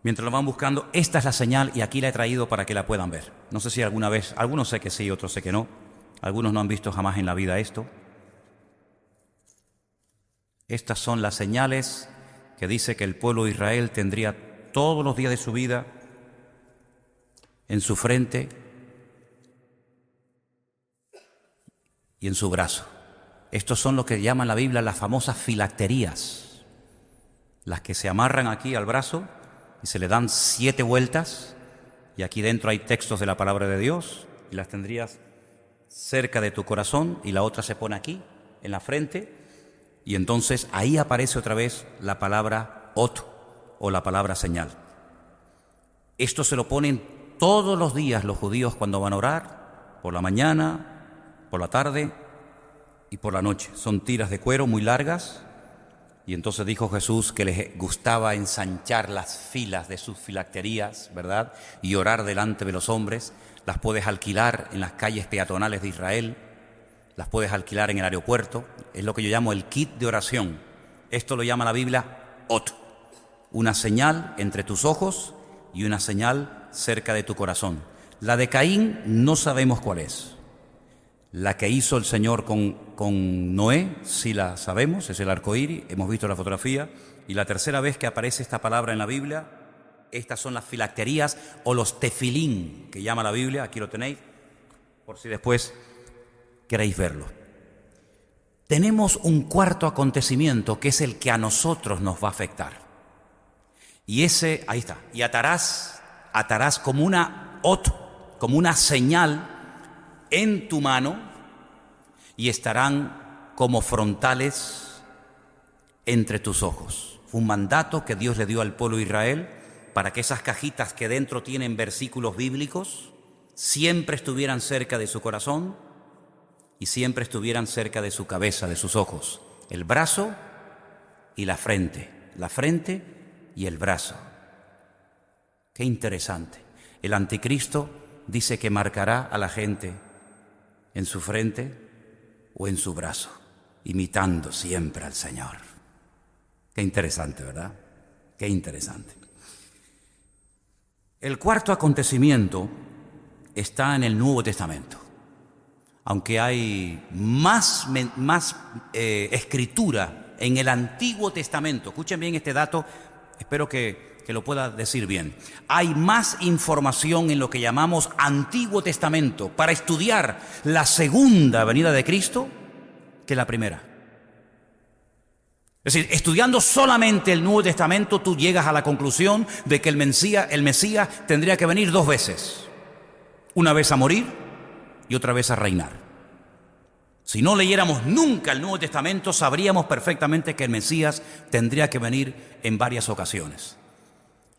Mientras lo van buscando, esta es la señal y aquí la he traído para que la puedan ver. No sé si alguna vez, algunos sé que sí, otros sé que no, algunos no han visto jamás en la vida esto. Estas son las señales que dice que el pueblo de Israel tendría todos los días de su vida en su frente y en su brazo. Estos son lo que llaman la Biblia las famosas filacterías, las que se amarran aquí al brazo y se le dan 7 vueltas, y aquí dentro hay textos de la palabra de Dios, y las tendrías cerca de tu corazón, y la otra se pone aquí, en la frente, y entonces ahí aparece otra vez la palabra ot, o la palabra señal. Esto se lo ponen todos los días los judíos cuando van a orar, por la mañana, por la tarde y por la noche. Son tiras de cuero muy largas, y entonces dijo Jesús que les gustaba ensanchar las filas de sus filacterías, ¿verdad? Y orar delante de los hombres. Las puedes alquilar en las calles peatonales de Israel, las puedes alquilar en el aeropuerto. Es lo que yo llamo el kit de oración. Esto lo llama la Biblia ot, una señal entre tus ojos y una señal cerca de tu corazón. La de Caín no sabemos cuál es. La que hizo el Señor con Noé, sí la sabemos, es el arco iris, hemos visto la fotografía. Y la tercera vez que aparece esta palabra en la Biblia, estas son las filacterías o los tefilín, que llama la Biblia, aquí lo tenéis, por si después queréis verlo. Tenemos un cuarto acontecimiento que es el que a nosotros nos va a afectar. Y ese, ahí está, y atarás como una ot, como una señal en tu mano, y estarán como frontales entre tus ojos. Fue un mandato que Dios le dio al pueblo de Israel para que esas cajitas que dentro tienen versículos bíblicos siempre estuvieran cerca de su corazón y siempre estuvieran cerca de su cabeza, de sus ojos. El brazo y la frente y el brazo. Qué interesante. El anticristo dice que marcará a la gente en su frente o en su brazo, imitando siempre al Señor. Qué interesante, ¿verdad? Qué interesante. El cuarto acontecimiento está en el Nuevo Testamento. Aunque hay más escritura en el Antiguo Testamento. Escuchen bien este dato, espero que lo pueda decir bien. Hay más información en lo que llamamos Antiguo Testamento para estudiar la segunda venida de Cristo que la primera. Es decir, estudiando solamente el Nuevo Testamento, tú llegas a la conclusión de que el Mesías tendría que venir dos veces. Una vez a morir y otra vez a reinar. Si no leyéramos nunca el Nuevo Testamento, sabríamos perfectamente que el Mesías tendría que venir en varias ocasiones.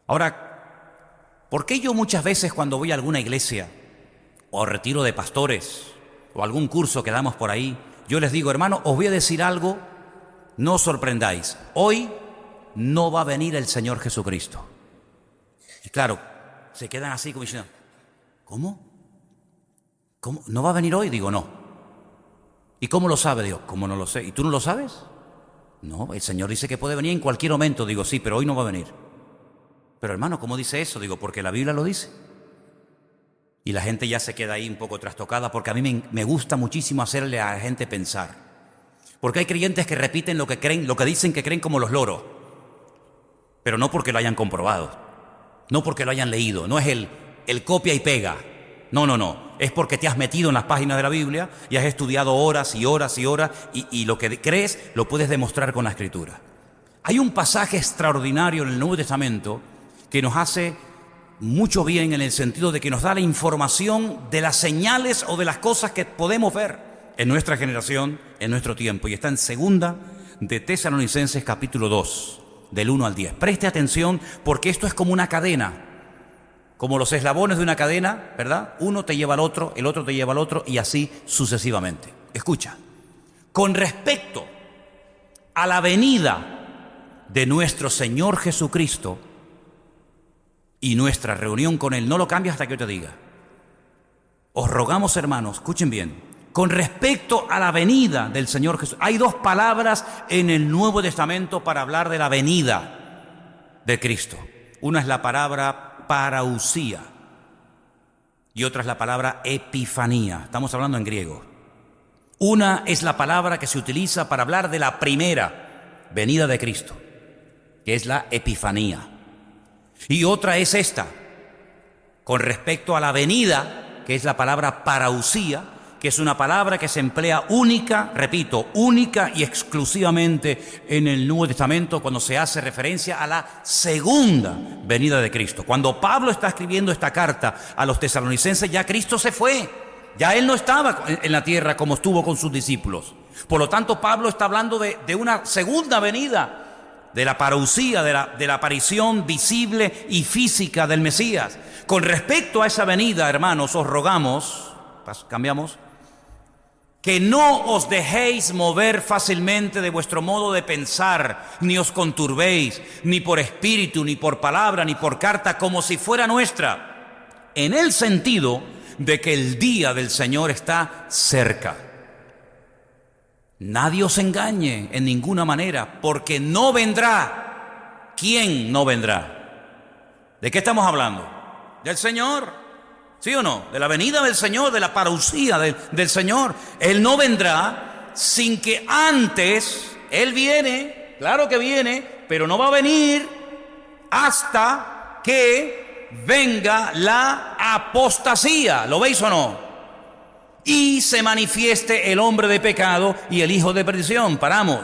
Ahora, ¿por qué yo muchas veces cuando voy a alguna iglesia o retiro de pastores o algún curso que damos por ahí, yo les digo, hermano, os voy a decir algo, no os sorprendáis, hoy no va a venir el Señor Jesucristo? Y claro, se quedan así como diciendo, ¿cómo? ¿Cómo? ¿No va a venir hoy? Digo, no. ¿Y cómo lo sabe Dios? ¿Cómo no lo sé? ¿Y tú no lo sabes? No, el Señor dice que puede venir en cualquier momento. Digo, sí, pero hoy no va a venir. Pero hermano, ¿cómo dice eso? Digo, porque la Biblia lo dice. Y la gente ya se queda ahí un poco trastocada, porque a mí me gusta muchísimo hacerle a la gente pensar. Porque hay creyentes que repiten lo que creen, lo que dicen que creen como los loros. Pero no porque lo hayan comprobado. No porque lo hayan leído. No es el copia y pega. No. Es porque te has metido en las páginas de la Biblia y has estudiado horas y horas y horas y lo que crees lo puedes demostrar con la Escritura. Hay un pasaje extraordinario en el Nuevo Testamento que nos hace mucho bien en el sentido de que nos da la información de las señales o de las cosas que podemos ver en nuestra generación, en nuestro tiempo. Y está en 2 de Tesalonicenses capítulo 2, del 1 al 10. Preste atención porque esto es como una cadena. Como los eslabones de una cadena, ¿verdad? Uno te lleva al otro, el otro te lleva al otro y así sucesivamente. Escucha, con respecto a la venida de nuestro Señor Jesucristo y nuestra reunión con Él, no lo cambies hasta que yo te diga. Os rogamos, hermanos, escuchen bien, con respecto a la venida del Señor Jesús, hay dos palabras en el Nuevo Testamento para hablar de la venida de Cristo. Una es la palabra parausía y otra es la palabra epifanía. Estamos hablando en griego. Una es la palabra que se utiliza para hablar de la primera venida de Cristo, que es la epifanía. Y otra es esta, con respecto a la venida, que es la palabra parausía, que es una palabra que se emplea única y exclusivamente en el Nuevo Testamento cuando se hace referencia a la segunda venida de Cristo. Cuando Pablo está escribiendo esta carta a los tesalonicenses, ya Cristo se fue, ya Él no estaba en la tierra como estuvo con sus discípulos. Por lo tanto, Pablo está hablando de una segunda venida, de la parousia, de la aparición visible y física del Mesías. Con respecto a esa venida, hermanos, os rogamos, cambiamos, que no os dejéis mover fácilmente de vuestro modo de pensar, ni os conturbéis, ni por espíritu, ni por palabra, ni por carta, como si fuera nuestra, en el sentido de que el día del Señor está cerca. Nadie os engañe en ninguna manera, porque no vendrá. ¿Quién no vendrá? ¿De qué estamos hablando? Del Señor. ¿Sí o no? De la venida del Señor, de la parousia del Señor. Él no vendrá sin que antes, Él viene, claro que viene, pero no va a venir hasta que venga la apostasía. ¿Lo veis o no? Y se manifieste el hombre de pecado y el hijo de perdición. Paramos.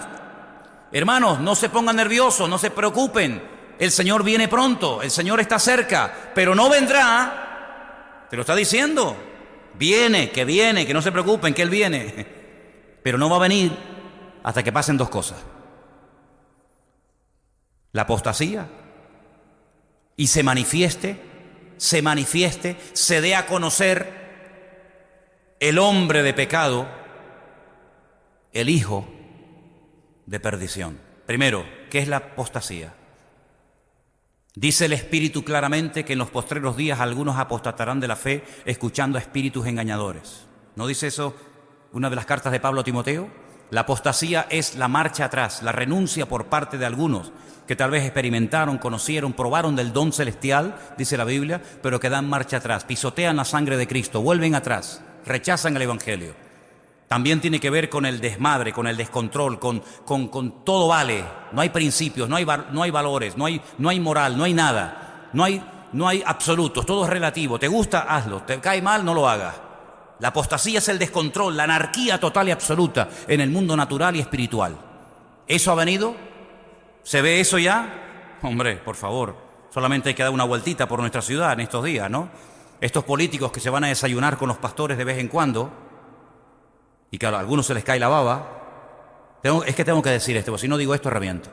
Hermanos, no se pongan nerviosos, no se preocupen. El Señor viene pronto, el Señor está cerca, pero no vendrá. Te lo está diciendo. Viene, que no se preocupen, que Él viene. Pero no va a venir hasta que pasen dos cosas. La apostasía. Y se manifieste, se dé a conocer el hombre de pecado, el hijo de perdición. Primero, ¿qué es la apostasía? Dice el Espíritu claramente que en los postreros días algunos apostatarán de la fe escuchando a espíritus engañadores. ¿No dice eso una de las cartas de Pablo a Timoteo? La apostasía es la marcha atrás, la renuncia por parte de algunos que tal vez experimentaron, conocieron, probaron del don celestial, dice la Biblia, pero que dan marcha atrás, pisotean la sangre de Cristo, vuelven atrás, rechazan el Evangelio. También tiene que ver con el desmadre, con el descontrol, con todo vale. No hay principios, no hay valores, no hay moral, no hay nada. No hay absolutos, todo es relativo. Te gusta, hazlo. Te cae mal, no lo hagas. La apostasía es el descontrol, la anarquía total y absoluta en el mundo natural y espiritual. ¿Eso ha venido? ¿Se ve eso ya? Hombre, por favor, solamente hay que dar una vueltita por nuestra ciudad en estos días, ¿no? Estos políticos que se van a desayunar con los pastores de vez en cuando, y claro, a algunos se les cae la baba. Es que tengo que decir esto, porque si no digo esto, reviento.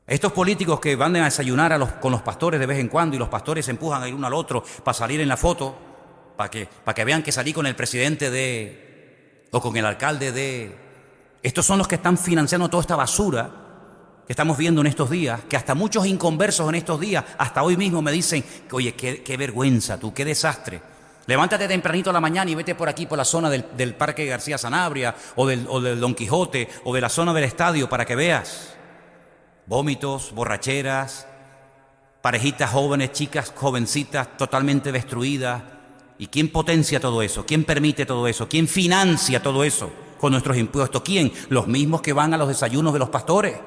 Estos políticos que van a desayunar con los pastores de vez en cuando y los pastores se empujan el uno al otro para salir en la foto, para que vean que salí con el presidente o con el alcalde Estos son los que están financiando toda esta basura que estamos viendo en estos días, que hasta muchos inconversos en estos días, hasta hoy mismo me dicen, oye, qué vergüenza tú, qué desastre. Levántate tempranito a la mañana y vete por aquí, por la zona del Parque García Sanabria, o del Don Quijote, o de la zona del estadio, para que veas vómitos, borracheras, parejitas jóvenes, chicas jovencitas totalmente destruidas. ¿Y quién potencia todo eso? ¿Quién permite todo eso? ¿Quién financia todo eso con nuestros impuestos? ¿Quién? Los mismos que van a los desayunos de los pastores.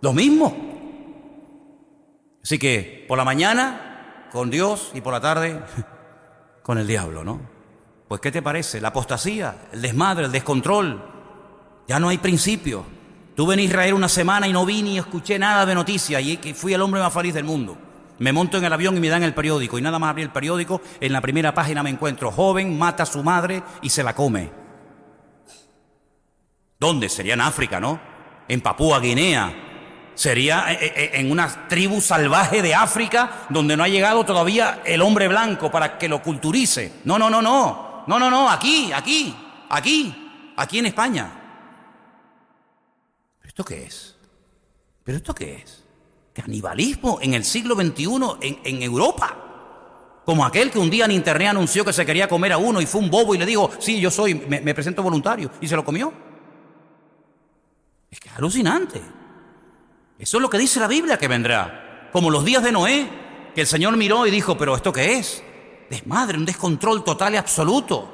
Los mismos. Así que por la mañana con Dios y por la tarde con el diablo, ¿no? Pues ¿qué te parece? La apostasía, el desmadre, el descontrol. Ya no hay principios. Estuve en Israel una semana y no vi ni escuché nada de noticias y fui el hombre más feliz del mundo. Me monto en el avión y me dan el periódico y nada más abrí el periódico, en la primera página me encuentro: joven mata a su madre y se la come. ¿Dónde? Sería en África, ¿no? En Papúa Guinea. Sería en una tribu salvaje de África donde no ha llegado todavía el hombre blanco para que lo culturice. No, aquí en España. ¿Pero esto qué es? Canibalismo en el siglo XXI en Europa. Como aquel que un día en internet anunció que se quería comer a uno y fue un bobo y le dijo, sí, yo soy, me presento voluntario, y se lo comió. Es que es alucinante. Eso es lo que dice la Biblia que vendrá. Como los días de Noé, que el Señor miró y dijo, ¿pero esto qué es? Desmadre, un descontrol total y absoluto.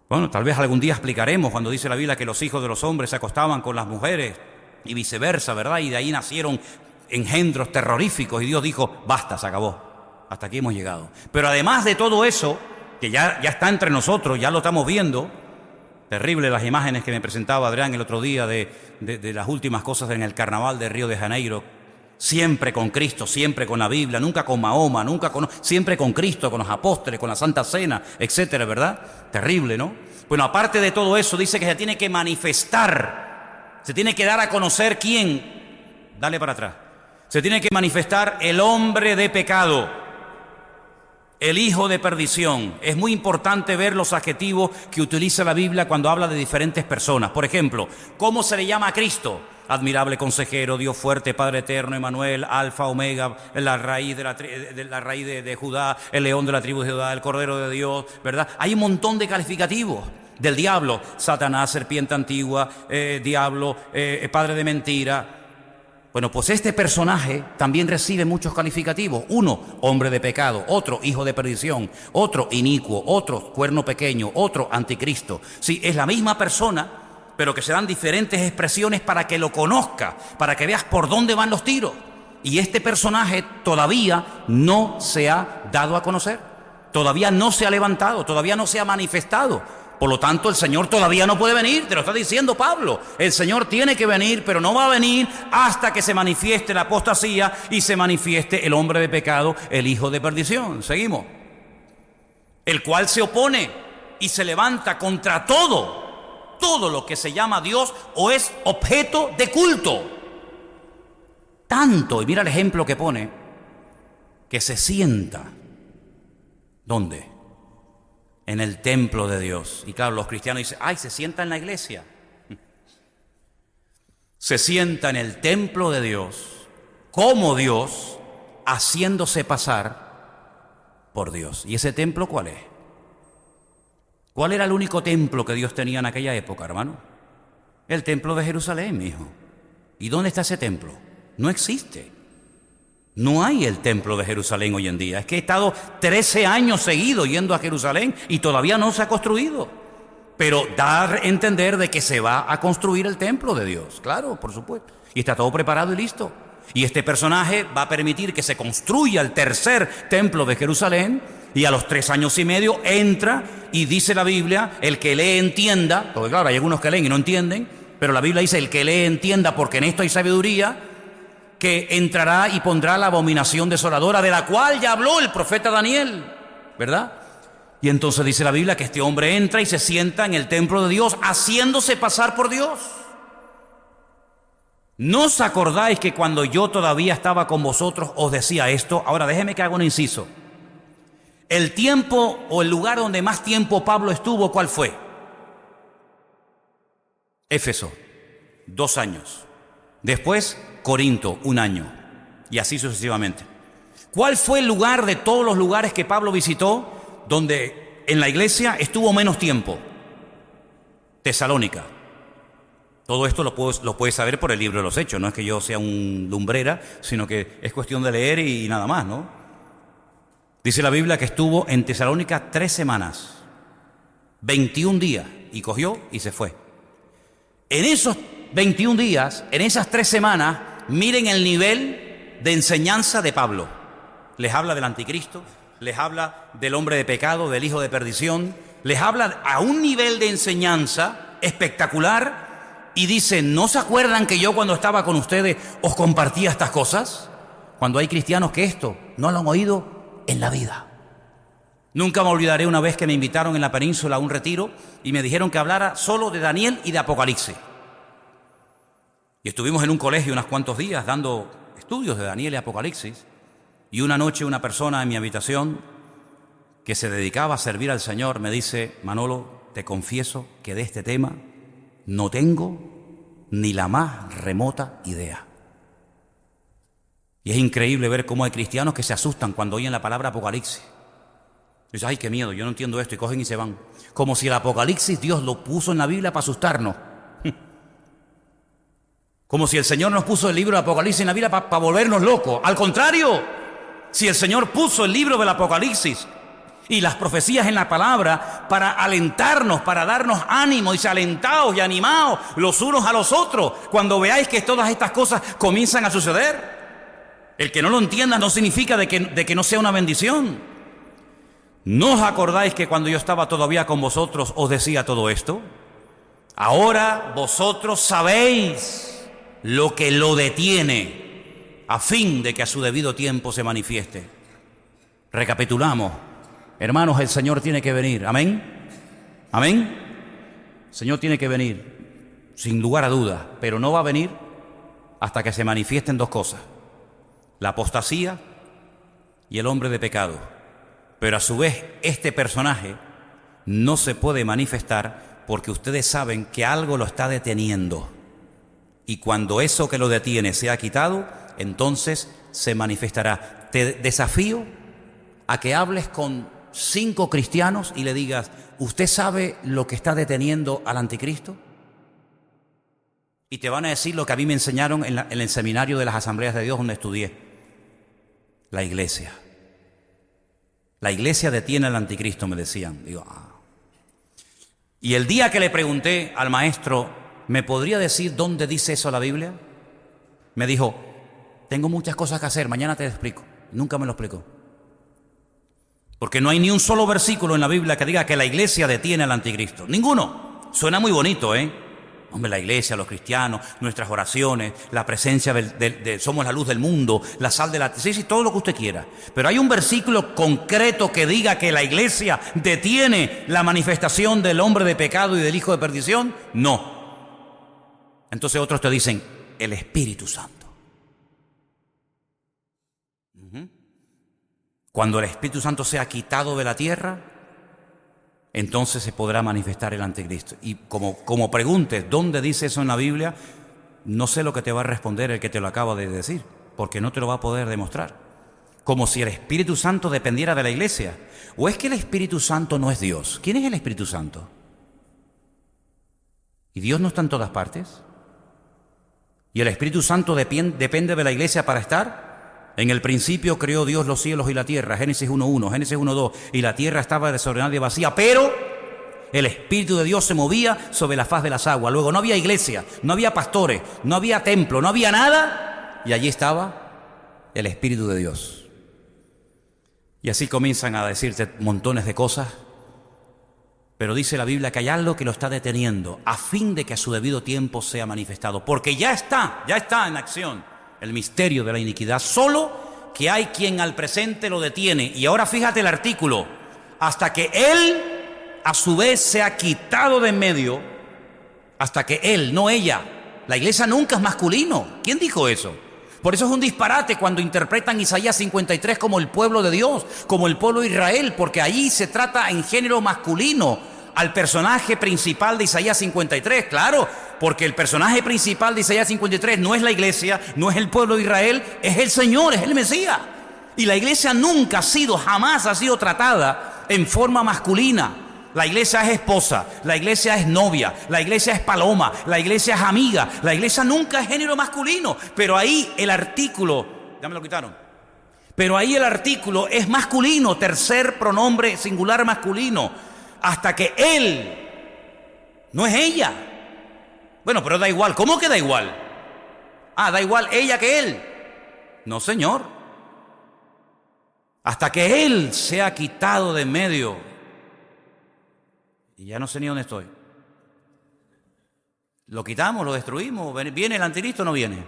Bueno, tal vez algún día explicaremos cuando dice la Biblia que los hijos de los hombres se acostaban con las mujeres y viceversa, ¿verdad? Y de ahí nacieron engendros terroríficos y Dios dijo, basta, se acabó. Hasta aquí hemos llegado. Pero además de todo eso, que ya está entre nosotros, ya lo estamos viendo. Terrible las imágenes que me presentaba Adrián el otro día de las últimas cosas en el carnaval de Río de Janeiro. Siempre con Cristo, siempre con la Biblia, nunca con Mahoma, siempre con Cristo, con los apóstoles, con la Santa Cena, etcétera, ¿verdad? Terrible, ¿no? Bueno, aparte de todo eso, dice que se tiene que manifestar, se tiene que dar a conocer quién. Dale para atrás. Se tiene que manifestar el hombre de pecado. El hijo de perdición. Es muy importante ver los adjetivos que utiliza la Biblia cuando habla de diferentes personas. Por ejemplo, ¿cómo se le llama a Cristo? Admirable consejero, Dios fuerte, Padre eterno, Emmanuel, Alfa, Omega, la raíz de Judá, el león de la tribu de Judá, el Cordero de Dios, ¿verdad? Hay un montón de calificativos. Del diablo, Satanás, serpiente antigua, diablo, padre de mentira. Bueno, pues este personaje también recibe muchos calificativos. Uno, hombre de pecado. Otro, hijo de perdición. Otro, inicuo. Otro, cuerno pequeño. Otro, anticristo. Sí, es la misma persona, pero que se dan diferentes expresiones para que lo conozca, para que veas por dónde van los tiros. Y este personaje todavía no se ha dado a conocer. Todavía no se ha levantado, todavía no se ha manifestado. Por lo tanto, el Señor todavía no puede venir, te lo está diciendo Pablo. El Señor tiene que venir, pero no va a venir hasta que se manifieste la apostasía y se manifieste el hombre de pecado, el hijo de perdición. Seguimos. El cual se opone y se levanta contra todo lo que se llama Dios o es objeto de culto. Tanto, y mira el ejemplo que pone, que se sienta. ¿Dónde? En el templo de Dios. Y claro, los cristianos dicen, ay, se sienta en la iglesia. Se sienta en el templo de Dios, como Dios, haciéndose pasar por Dios. ¿Y ese templo cuál es? ¿Cuál era el único templo que Dios tenía en aquella época, hermano? El templo de Jerusalén, mi hijo. ¿Y dónde está ese templo? No existe. No hay el templo de Jerusalén hoy en día. Es que he estado 13 años seguidos yendo a Jerusalén y todavía no se ha construido. Pero da a entender de que se va a construir el templo de Dios. Claro, por supuesto. Y está todo preparado y listo. Y este personaje va a permitir que se construya el tercer templo de Jerusalén. Y a los 3 años y medio entra y dice la Biblia, el que lee entienda, porque claro, hay algunos que leen y no entienden, pero la Biblia dice, el que lee entienda, porque en esto hay sabiduría, que entrará y pondrá la abominación desoladora, de la cual ya habló el profeta Daniel, ¿verdad? Y entonces dice la Biblia que este hombre entra y se sienta en el templo de Dios, haciéndose pasar por Dios. ¿No os acordáis que cuando yo todavía estaba con vosotros os decía esto? Ahora déjeme que haga un inciso. El tiempo o el lugar donde más tiempo Pablo estuvo, ¿cuál fue? Éfeso, 2 años. Después, Corinto, 1 año. Y así sucesivamente. ¿Cuál fue el lugar de todos los lugares que Pablo visitó donde en la iglesia estuvo menos tiempo? Tesalónica. Todo esto lo puedes saber por el libro de los Hechos. No es que yo sea un lumbrera, sino que es cuestión de leer y nada más, ¿no? Dice la Biblia que estuvo en Tesalónica 3 semanas, 21 días, y cogió y se fue. En esos 21 días, en esas 3 semanas, miren el nivel de enseñanza de Pablo. Les habla del anticristo, les habla del hombre de pecado, del hijo de perdición, les habla a un nivel de enseñanza espectacular y dice, ¿no se acuerdan que yo cuando estaba con ustedes os compartía estas cosas? Cuando hay cristianos que esto no lo han oído en la vida. Nunca me olvidaré una vez que me invitaron en la península a un retiro y me dijeron que hablara solo de Daniel y de Apocalipsis. Y estuvimos en un colegio unos cuantos días dando estudios de Daniel y Apocalipsis. Y una noche una persona en mi habitación que se dedicaba a servir al Señor me dice, Manolo, te confieso que de este tema no tengo ni la más remota idea. Y es increíble ver cómo hay cristianos que se asustan cuando oyen la palabra Apocalipsis. Dicen, ay, qué miedo, yo no entiendo esto, y cogen y se van. Como si el Apocalipsis Dios lo puso en la Biblia para asustarnos. Como si el Señor nos puso el libro de Apocalipsis en la Biblia para volvernos locos. Al contrario, si el Señor puso el libro del Apocalipsis y las profecías en la palabra para alentarnos, para darnos ánimo, dice, alentaos y animaos los unos a los otros, cuando veáis que todas estas cosas comienzan a suceder. El que no lo entienda no significa de que no sea una bendición. ¿No os acordáis que cuando yo estaba todavía con vosotros os decía todo esto? Ahora vosotros sabéis lo que lo detiene, a fin de que a su debido tiempo se manifieste. Recapitulamos. Hermanos, el Señor tiene que venir. ¿Amén? ¿Amén? El Señor tiene que venir, sin lugar a dudas, pero no va a venir hasta que se manifiesten 2 cosas. La apostasía y el hombre de pecado. Pero a su vez este personaje no se puede manifestar porque ustedes saben que algo lo está deteniendo. Y cuando eso que lo detiene sea quitado, entonces se manifestará. Te desafío a que hables con 5 cristianos y le digas, ¿usted sabe lo que está deteniendo al anticristo? Y te van a decir lo que a mí me enseñaron en el seminario de las Asambleas de Dios donde estudié. La iglesia. La iglesia detiene al anticristo, me decían. Digo, Y el día que le pregunté al maestro, ¿me podría decir dónde dice eso la Biblia? Me dijo, tengo muchas cosas que hacer, mañana te explico. Nunca me lo explicó. Porque no hay ni un solo versículo en la Biblia que diga que la iglesia detiene al anticristo. Ninguno. Suena muy bonito, ¿eh? Hombre, la iglesia, los cristianos, nuestras oraciones, la presencia somos la luz del mundo, la sal de la... Sí, todo lo que usted quiera. Pero hay un versículo concreto que diga que la iglesia detiene la manifestación del hombre de pecado y del hijo de perdición. No. Entonces otros te dicen, el Espíritu Santo. Cuando el Espíritu Santo sea quitado de la tierra, entonces se podrá manifestar el anticristo. Y como preguntes dónde dice eso en la Biblia, no sé lo que te va a responder el que te lo acaba de decir, porque no te lo va a poder demostrar. Como si el Espíritu Santo dependiera de la iglesia. ¿O es que el Espíritu Santo no es Dios? ¿Quién es el Espíritu Santo? ¿Y Dios no está en todas partes? ¿Y el Espíritu Santo depende de la iglesia para estar? En el principio creó Dios los cielos y la tierra, Génesis 1.1, Génesis 1.2, y la tierra estaba desordenada y vacía, pero el Espíritu de Dios se movía sobre la faz de las aguas. Luego no había iglesia, no había pastores, no había templo, no había nada, y allí estaba el Espíritu de Dios. Y así comienzan a decirte montones de cosas, pero dice la Biblia que hay algo que lo está deteniendo a fin de que a su debido tiempo sea manifestado, porque ya está en acción el misterio de la iniquidad, solo que hay quien al presente lo detiene. Y ahora fíjate el artículo: hasta que Él a su vez sea quitado de en medio, hasta que Él, no ella. La iglesia nunca es masculino. ¿Quién dijo eso? Por eso es un disparate cuando interpretan Isaías 53 como el pueblo de Dios, como el pueblo de Israel, porque ahí se trata en género masculino al personaje principal de Isaías 53, claro, porque el personaje principal de Isaías 53 no es la iglesia, no es el pueblo de Israel, es el Señor, es el Mesías. Y la iglesia nunca ha sido, jamás ha sido tratada en forma masculina. La iglesia es esposa, la iglesia es novia, la iglesia es paloma, la iglesia es amiga, la iglesia nunca es género masculino. Pero ahí el artículo, ya me lo quitaron, pero ahí el artículo es masculino, tercer pronombre singular masculino, hasta que Él, no es ella. Bueno, pero da igual, ¿cómo que da igual? Da igual ella que Él. No, señor. Hasta que Él sea quitado de en medio. Y ya no sé ni dónde estoy. ¿Lo quitamos, lo destruimos? ¿Viene el anticristo o no viene?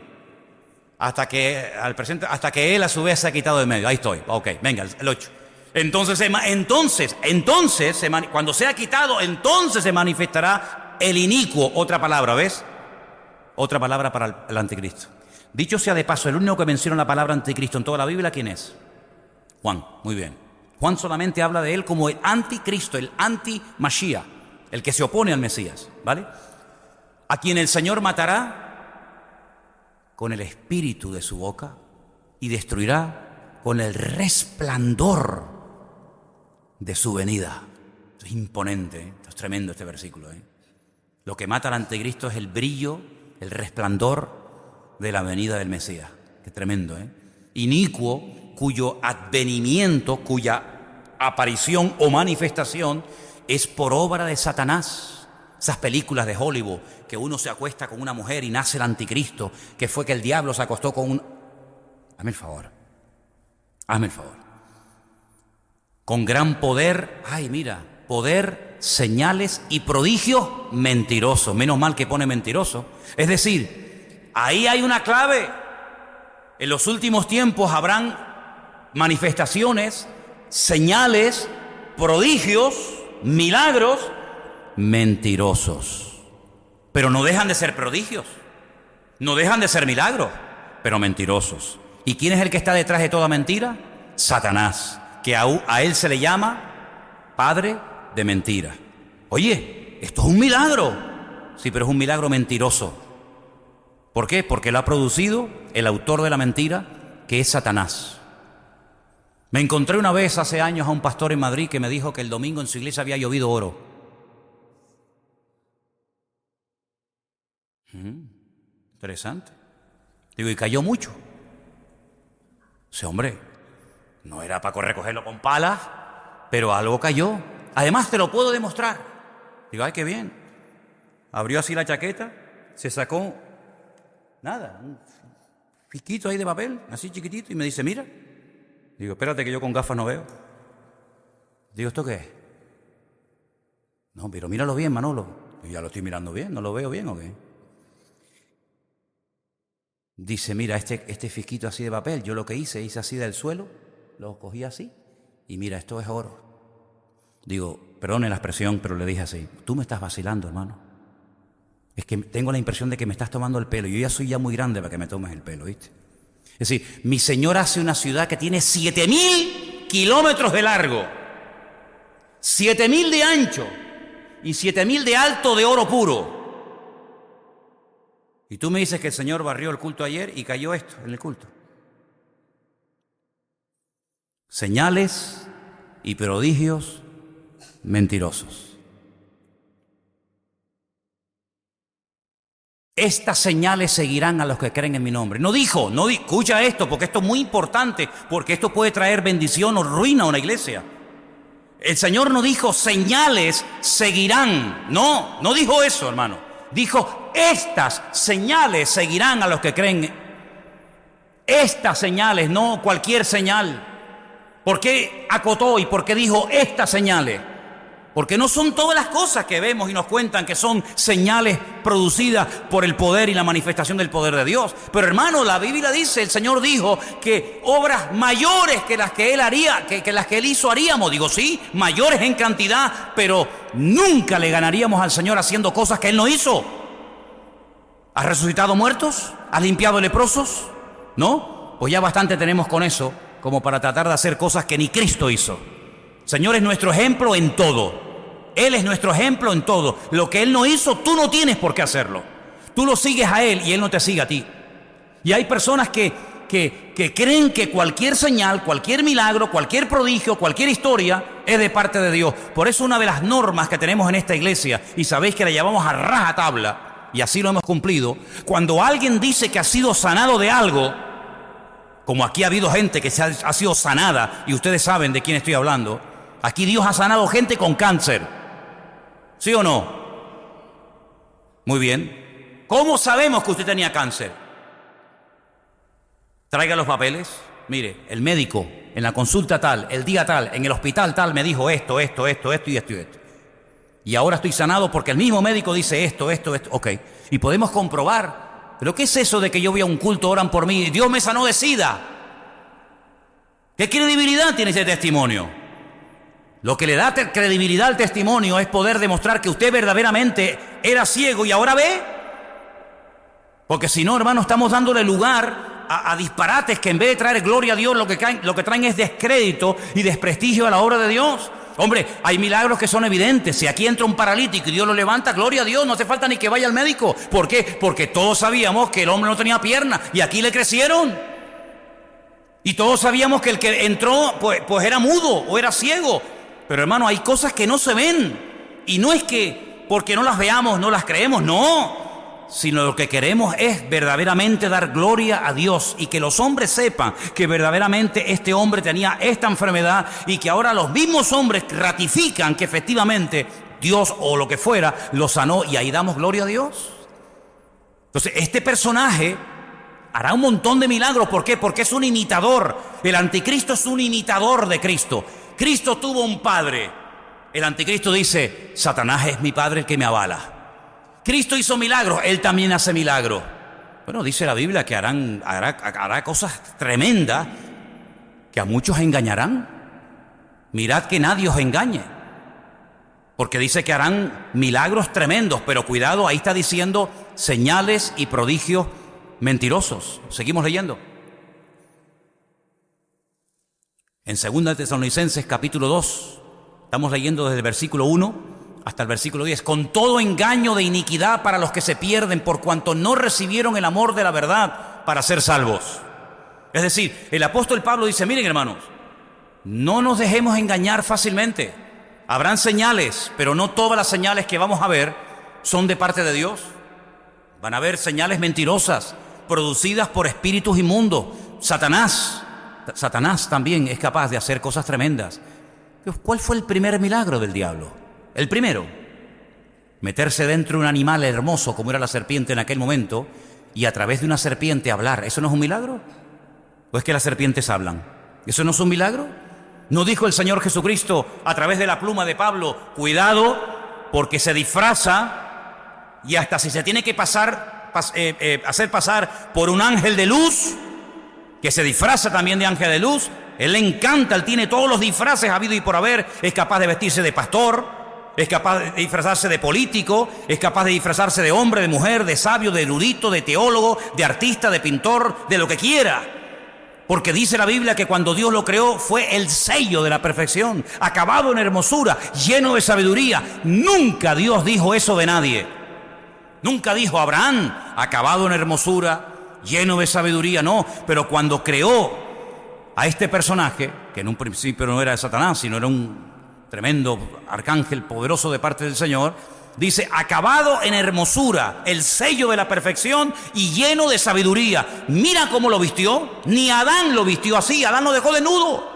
Hasta que Él a su vez se ha quitado de medio. Ahí estoy. Ok, venga, el 8. Entonces, cuando sea quitado, entonces se manifestará el inicuo. Otra palabra, ¿ves? Otra palabra para el anticristo. Dicho sea de paso, el único que menciona la palabra anticristo en toda la Biblia, ¿quién es? Juan. Muy bien. Juan solamente habla de él como el anticristo, el anti-Mashiach, el que se opone al Mesías, ¿vale? A quien el Señor matará con el espíritu de su boca y destruirá con el resplandor de su venida. Esto es imponente, ¿eh? Esto es tremendo este versículo, ¿eh? Lo que mata al anticristo es el brillo, el resplandor de la venida del Mesías. Qué tremendo, ¿eh? Inicuo, cuyo advenimiento, cuya aparición o manifestación es por obra de Satanás. Esas películas de Hollywood que uno se acuesta con una mujer y nace el anticristo, que fue que el diablo se acostó con un... Hazme el favor. Con gran poder, poder, señales y prodigios mentirosos. Menos mal que pone mentiroso. Es decir, ahí hay una clave. En los últimos tiempos habrán manifestaciones, señales, prodigios, milagros mentirosos. Pero no dejan de ser prodigios, no dejan de ser milagros, pero mentirosos. ¿Y quién es el que está detrás de toda mentira? Satanás, que a él se le llama padre de mentira. Oye, esto es un milagro. Sí, pero es un milagro mentiroso. ¿Por qué? Porque lo ha producido el autor de la mentira, que es Satanás. Me encontré una vez hace años a un pastor en Madrid que me dijo que el domingo en su iglesia había llovido oro. Interesante. Digo, y cayó mucho. Ese hombre, no era para recogerlo con palas, pero algo cayó. Además te lo puedo demostrar. Digo, ay, qué bien. Abrió así la chaqueta, se sacó, un fisquito ahí de papel, así chiquitito, y me dice, mira. Digo, espérate que yo con gafas no veo. Digo, ¿esto qué es? No, pero míralo bien, Manolo. Digo, ya lo estoy mirando bien, ¿no lo veo bien o qué? Dice, mira, este fisquito así de papel, yo lo que hice así del suelo, lo cogí así, y mira, esto es oro. Digo, perdone la expresión, pero le dije así, tú me estás vacilando, hermano. Es que tengo la impresión de que me estás tomando el pelo. Yo ya soy muy grande para que me tomes el pelo, ¿viste? Es decir, mi Señor hace una ciudad que tiene 7.000 kilómetros de largo, 7.000 de ancho y 7.000 de alto de oro puro. Y tú me dices que el Señor barrió el culto ayer y cayó esto en el culto. señales y prodigios mentirosos. Estas señales seguirán a los que creen en mi nombre. Escucha esto, porque esto es muy importante, porque esto puede traer bendición o ruina a una iglesia. El Señor no dijo señales seguirán. No dijo eso, hermano. Dijo estas señales seguirán a los que creen. Estas señales, no cualquier señal. ¿Por qué acotó y por qué dijo estas señales? Porque no son todas las cosas que vemos y nos cuentan que son señales producidas por el poder y la manifestación del poder de Dios. Pero hermano, la Biblia dice, el Señor dijo que obras mayores que las que Él haría, que las que Él hizo haríamos. Digo, sí, mayores en cantidad, pero nunca le ganaríamos al Señor haciendo cosas que Él no hizo. ¿Has resucitado muertos? ¿Has limpiado leprosos? ¿No? Pues ya bastante tenemos con eso como para tratar de hacer cosas que ni Cristo hizo. Señor es nuestro ejemplo en todo. Él es nuestro ejemplo en todo. Lo que Él no hizo, tú no tienes por qué hacerlo. Tú lo sigues a Él y Él no te sigue a ti. Y hay personas que creen que cualquier señal, cualquier milagro, cualquier prodigio, cualquier historia es de parte de Dios. Por eso una de las normas que tenemos en esta iglesia, y sabéis que la llevamos a rajatabla, y así lo hemos cumplido, cuando alguien dice que ha sido sanado de algo, como aquí ha habido gente que ha sido sanada, y ustedes saben de quién estoy hablando. Aquí Dios ha sanado gente con cáncer. ¿Sí o no? Muy bien. ¿Cómo sabemos que usted tenía cáncer? Traiga los papeles. Mire, el médico en la consulta tal, el día tal, en el hospital tal me dijo esto y esto. Y ahora estoy sanado porque el mismo médico dice esto. Ok. Y podemos comprobar. ¿Pero qué es eso de que yo voy a un culto, oran por mí, Dios me sanó de SIDA? ¿Qué credibilidad tiene ese testimonio? Lo que le da credibilidad al testimonio es poder demostrar que usted verdaderamente era ciego y ahora ve. Porque si no, hermano, estamos dándole lugar a disparates que en vez de traer gloria a Dios, lo que traen es descrédito y desprestigio a la obra de Dios. Hombre, hay milagros que son evidentes. Si aquí entra un paralítico y Dios lo levanta, gloria a Dios, no hace falta ni que vaya al médico. ¿Por qué? Porque todos sabíamos que el hombre no tenía pierna y aquí le crecieron. Y todos sabíamos que el que entró pues era mudo o era ciego. Pero hermano, hay cosas que no se ven. Y no es que porque no las veamos, no las creemos, no. Sino lo que queremos es verdaderamente dar gloria a Dios y que los hombres sepan que verdaderamente este hombre tenía esta enfermedad y que ahora los mismos hombres ratifican que efectivamente Dios o lo que fuera lo sanó y ahí damos gloria a Dios. Entonces este personaje hará un montón de milagros. ¿Por qué? Porque es un imitador. El anticristo es un imitador de Cristo. Cristo tuvo un padre. El anticristo dice, Satanás es mi padre el que me avala. Cristo hizo milagros, Él también hace milagros. Bueno, dice la Biblia que hará cosas tremendas que a muchos engañarán. Mirad que nadie os engañe. Porque dice que harán milagros tremendos, pero cuidado, ahí está diciendo señales y prodigios mentirosos. Seguimos leyendo. En 2 Tesalonicenses capítulo 2, estamos leyendo desde el versículo 1 hasta el versículo 10. Con todo engaño de iniquidad para los que se pierden, por cuanto no recibieron el amor de la verdad para ser salvos. Es decir, el apóstol Pablo dice, miren hermanos, no nos dejemos engañar fácilmente. Habrán señales, pero no todas las señales que vamos a ver son de parte de Dios. Van a haber señales mentirosas, producidas por espíritus inmundos. Satanás también es capaz de hacer cosas tremendas. ¿Cuál fue el primer milagro del diablo? El primero, meterse dentro de un animal hermoso como era la serpiente en aquel momento y a través de una serpiente hablar. ¿Eso no es un milagro? ¿O es que las serpientes hablan? ¿Eso no es un milagro? ¿No dijo el Señor Jesucristo a través de la pluma de Pablo, cuidado porque se disfraza y hasta si se tiene que hacer pasar por un ángel de luz, que se disfraza también de ángel de luz? Él le encanta, él tiene todos los disfraces habido y por haber, es capaz de vestirse de pastor, es capaz de disfrazarse de político, es capaz de disfrazarse de hombre, de mujer, de sabio, de erudito, de teólogo, de artista, de pintor, de lo que quiera. Porque dice la Biblia que cuando Dios lo creó fue el sello de la perfección, acabado en hermosura, lleno de sabiduría. Nunca Dios dijo eso de nadie. Nunca dijo Abraham, acabado en hermosura, lleno de sabiduría, no. Pero cuando creó a este personaje, que en un principio no era de Satanás, sino era un tremendo arcángel poderoso de parte del Señor, dice, acabado en hermosura, el sello de la perfección y lleno de sabiduría. Mira cómo lo vistió. Ni Adán lo vistió así. Adán lo dejó desnudo.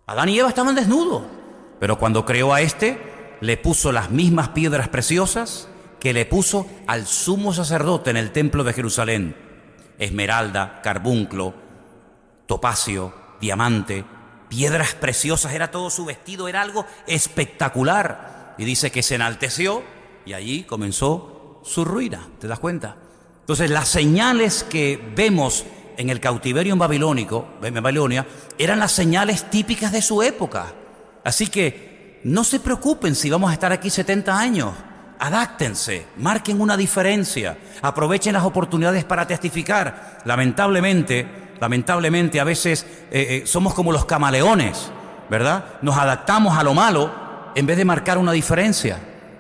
Adán y Eva estaban desnudos. Pero cuando creó a este, le puso las mismas piedras preciosas que le puso al sumo sacerdote en el templo de Jerusalén. Esmeralda, carbunclo, topacio, diamante, piedras preciosas. Era todo su vestido, era algo espectacular. Y dice que se enalteció y allí comenzó su ruina. ¿Te das cuenta? Entonces las señales que vemos en el cautiverio en Babilonia eran las señales típicas de su época. Así que no se preocupen si vamos a estar aquí 70 años. Adáctense, marquen una diferencia, aprovechen las oportunidades para testificar. Lamentablemente a veces somos como los camaleones, ¿verdad? Nos adaptamos a lo malo en vez de marcar una diferencia.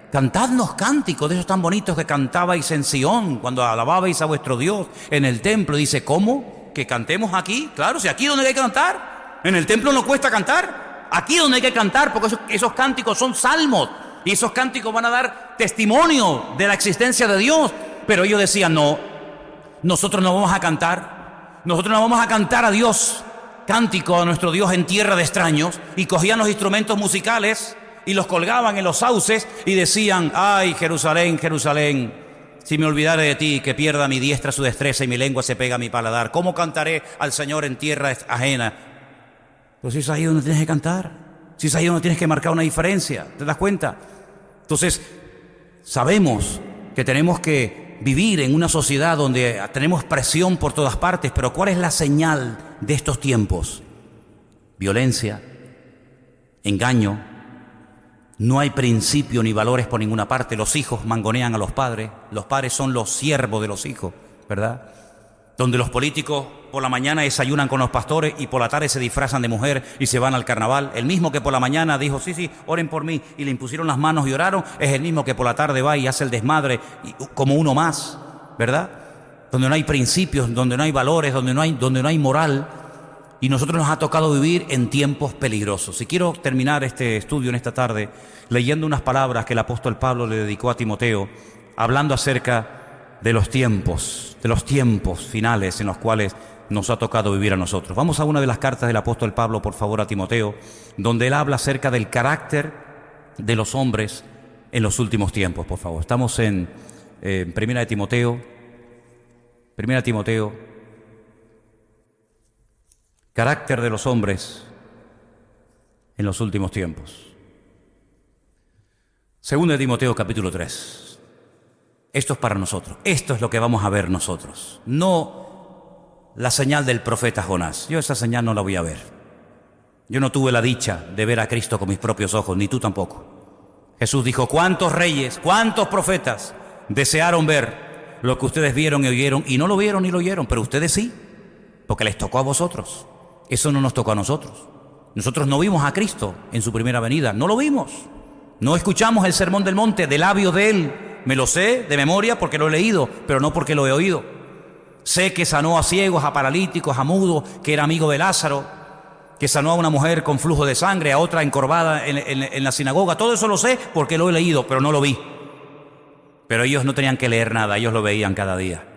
Cantadnos cánticos de esos tan bonitos que cantabais en Sion, cuando alababais a vuestro Dios en el templo. Dice, ¿cómo? ¿Que cantemos aquí? Claro, si aquí es donde hay que cantar. En el templo no cuesta cantar. Aquí es donde hay que cantar, porque esos cánticos son salmos. Y esos cánticos van a dar testimonio de la existencia de Dios. Pero ellos decían, no, nosotros no vamos a cantar. Nosotros no vamos a cantar a Dios, cántico a nuestro Dios en tierra de extraños. Y cogían los instrumentos musicales y los colgaban en los sauces y decían, ay, Jerusalén, Jerusalén, si me olvidare de ti, que pierda mi diestra su destreza y mi lengua se pega a mi paladar. ¿Cómo cantaré al Señor en tierra ajena? Pues si es ahí donde tienes que cantar, si es ahí donde tienes que marcar una diferencia, ¿te das cuenta? Entonces, sabemos que tenemos que vivir en una sociedad donde tenemos presión por todas partes, pero ¿cuál es la señal de estos tiempos? Violencia, engaño. No hay principio ni valores por ninguna parte. Los hijos mangonean a los padres son los siervos de los hijos, ¿verdad? Donde los políticos por la mañana desayunan con los pastores y por la tarde se disfrazan de mujer y se van al carnaval. El mismo que por la mañana dijo, sí, oren por mí, y le impusieron las manos y oraron, es el mismo que por la tarde va y hace el desmadre como uno más, ¿verdad? Donde no hay principios, donde no hay valores, donde no hay moral. Y nosotros nos ha tocado vivir en tiempos peligrosos. Y quiero terminar este estudio en esta tarde leyendo unas palabras que el apóstol Pablo le dedicó a Timoteo, hablando acerca de los tiempos finales en los cuales nos ha tocado vivir a nosotros. Vamos a una de las cartas del apóstol Pablo, por favor, a Timoteo, donde él habla acerca del carácter de los hombres en los últimos tiempos, por favor. Estamos en Primera de Timoteo, carácter de los hombres en los últimos tiempos. Segunda de Timoteo, capítulo 3. Esto es para nosotros. Esto es lo que vamos a ver nosotros. No la señal del profeta Jonás. Yo esa señal no la voy a ver. Yo no tuve la dicha de ver a Cristo con mis propios ojos, ni tú tampoco. Jesús dijo, ¿cuántos reyes, cuántos profetas desearon ver lo que ustedes vieron y oyeron? Y no lo vieron ni lo oyeron, pero ustedes sí, porque les tocó a vosotros. Eso no nos tocó a nosotros. Nosotros no vimos a Cristo en su primera venida, no lo vimos. No escuchamos el sermón del monte de labios de Él. Me lo sé de memoria porque lo he leído, pero no porque lo he oído. Sé que sanó a ciegos, a paralíticos, a mudos, que era amigo de Lázaro, que sanó a una mujer con flujo de sangre, a otra encorvada en la sinagoga. Todo eso lo sé porque lo he leído, pero no lo vi. Pero ellos no tenían que leer nada, ellos lo veían cada día.